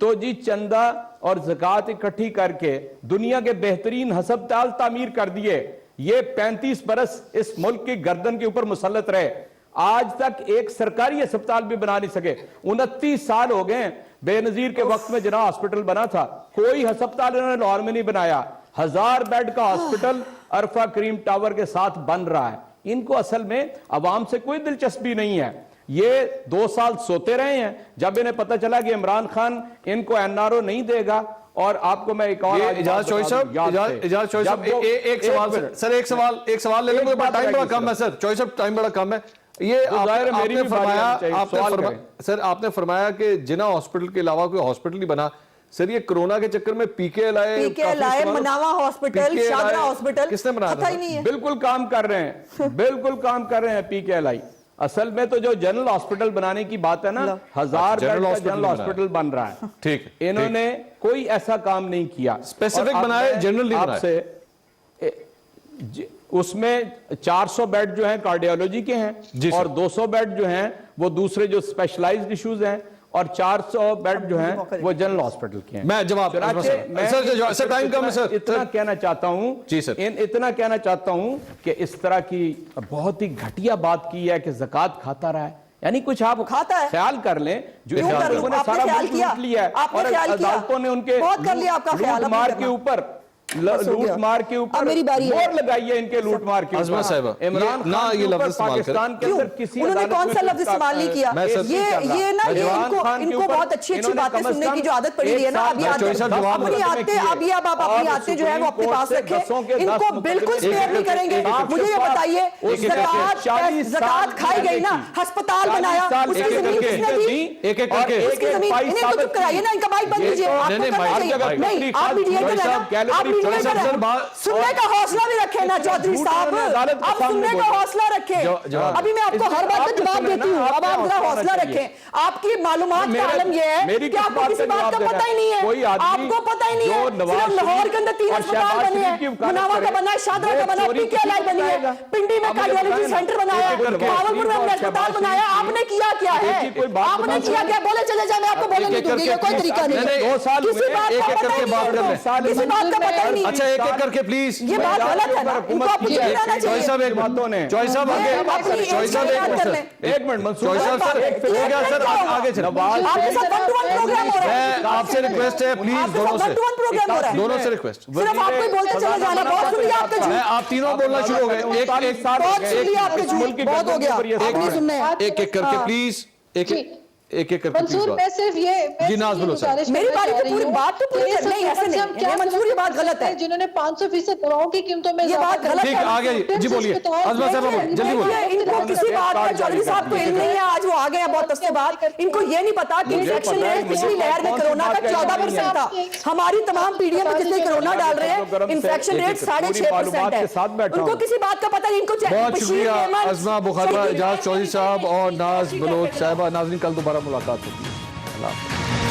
تو جی چندہ اور زکوٰۃ اکٹھی کر کے دنیا کے بہترین ہسپتال تعمیر کر دیے. یہ 35 برس اس ملک کی گردن کے اوپر مسلط رہے, آج تک ایک سرکاری ہسپتال بھی بنا نہیں سکے. 29 سال ہو گئے بے نظیر کے وقت میں جناح ہاسپٹل بنا تھا, کوئی ہسپتال انہوں نے لاہور میں نہیں بنایا. 1000 بیڈ کا ہاسپٹل عرفہ کریم ٹاور کے ساتھ بن رہا ہے. ان کو اصل میں عوام سے کوئی دلچسپی نہیں ہے. یہ 2 سال سوتے رہے ہیں. جب انہیں پتہ چلا کہ عمران خان ان کو NRO نہیں دے گا, اور آپ کو میں ایک اور اجاز چوہدری صاحب ایک سوال سر, ایک سوال لے لیں, ٹائم بڑا کم ہے سر. چوہدری صاحب ٹائم بڑا کم ہے. یہ آپ نے فرمایا کہ جناح ہاسپٹل کے علاوہ کوئی ہاسپٹل نہیں بنا. سر یہ کرونا کے چکر میں پی کے لائے مناوا ہاسپٹل, شاہدرہ ہاسپٹل کس نے بنایا تھا؟ بالکل کام کر رہے ہیں, بالکل کام کر رہے ہیں پی کے لائی. اصل میں تو جو جنرل ہاسپٹل بنانے کی بات ہے نا, 1000 بیڈ کا جنرل ہاسپٹل بن رہا ہے. ٹھیک, انہوں نے کوئی ایسا کام نہیں کیا. اسپیسیفک بنائے, جنرل نہیں بنائے. اس میں 400 بیڈ جو ہیں کارڈیالوجی کے ہیں, اور 200 بیڈ جو ہیں وہ دوسرے جو اسپیشلائزڈ ایشوز ہیں, اور 400 بیڈ جو ہیں وہ جنرل ہاسپٹل کے ہیں. میں جواب سر ٹائم کم ہے سر. اتنا کہنا چاہتا ہوں جی سر, اتنا کہنا چاہتا ہوں کہ اس طرح کی بہت ہی گھٹیا بات کی ہے کہ زکوٰۃ کھاتا رہا ہے. یعنی کچھ آپ خیال کر لیں, جو لوگوں نے سارا ملک لوٹ لیا ہے, اور عدالتوں نے ان کے لوٹ مار کے اوپر لوٹ مار کے اوپر مور لگائی ہے, ان کے لوٹ مار کے اوپر. عمران خان کے اوپر پاکستان کے اندر کسی انہوں نے کون سا لفظ استعمال نہیں کیا. یہ نا ان کو بہت اچھی اچھی باتیں سننے کی جو عادت پڑی رہی ہے نا, اب یہ اپنی آتے جو ہے وہ اپنے پاس رکھے, ان کو بالکل سپیئر نہیں کریں گے. مجھے یہ بتائیے, زکوٰۃ کھائی گئی نا, ہسپتال بنایا, اس کی زمین کس نے دی, اس کی زمین انہیں تو چپ کرائیے نا, ان کا بائک بند کیجئے. آپ کو کرنا چاہیے, نہیں آپ میڈیٹر ہیں نا, آپ चौधरी साहब, सर, सुनने का हौसला भी रखे ना चौधरी साहब, आप सुनने का हौसला रखें। अभी मैं आपको हर बात का जवाब देती हूँ, अब आप जरा हौसला रखें। आपकी मालूमात का आलम यह है कि आपको किसी बात का पता ही नहीं है, आपको पता ही नहीं है। सिर्फ लाहौर के अंदर 3 अस्पताल बने हैं, मुनावा का बना है, शादरा का बना है, पीकेएलआई बनी है, पिंडी में कार्डियोलॉजी सेंटर बनाया, भावलपुर में हमने अस्पताल बनाया। आपने किया क्या है? आपने किया क्या? बोले चले जाए, मैं आपको बोलने नहीं दूंगी, ये कोई तरीका नहीं है। किसी बात का पता ही नहीं है, किसी बात का पता ही नहीं है। अच्छा, एक एक करके प्लीज। ये बात गलत है ना, इनको आपको चुप रहना चौधरी चाहिए। साहब, एक बातों ने चौधरी साहब आगे, चौधरी साहब एक मिनट, एक मिनट मंसूर चौधरी साहब, सर हो गया सर, आगे चलो। आपके साथ 1-to-1 प्रोग्राम हो रहा है, मैं आपसे रिक्वेस्ट है प्लीज, आपके दोनों साथ से 1-to-1 प्रोग्राम हो रहा है, दोनों से रिक्वेस्ट। सिर्फ आपको ही बोलते चले जाना। बहुत सुन लिया आपके मैं झूठ, आप तीनों बोलना शुरू हो गए, एक एक बहुत सुन लिया आपके झूठ, बहुत हो गया, आप नहीं सुनने हैं। एक एक करके प्लीज, एक एक करके मंसूर, मैं सिर्फ ये जी, नाज बोलो सर। मेरी बारी तो पूरी बात तो पूरी कर, नहीं ऐसे नहीं, ये मंसूर, ये बात गलत है, जिन्होंने 500% दवाओं की कीमतों में ये बात गलत ठीक, है। आगे जी बोलिए, अजमा साहब जल्दी बोलिए। इनको किसी बात का चौधरी साहब को इल्म नहीं है, आज वो आ गए हैं बहुत हफ्ते बाद। इनको ये नहीं पता कि इन्फेक्शन रेट पिछली लहर में कोरोना का 14% था। हमारी तमाम पीढ़ियों में जितने कोरोना डाल रहे हैं, इन्फेक्शन रेट 6.5% है। उनको किसी बात का पता नहीं, इनको बहुत शुक्रिया अजमा बुखारवा, एजाज चौधरी साहब और नाज बलोच साहिबा। नाज़रीन, कल दोबारा मुलाकात होगी।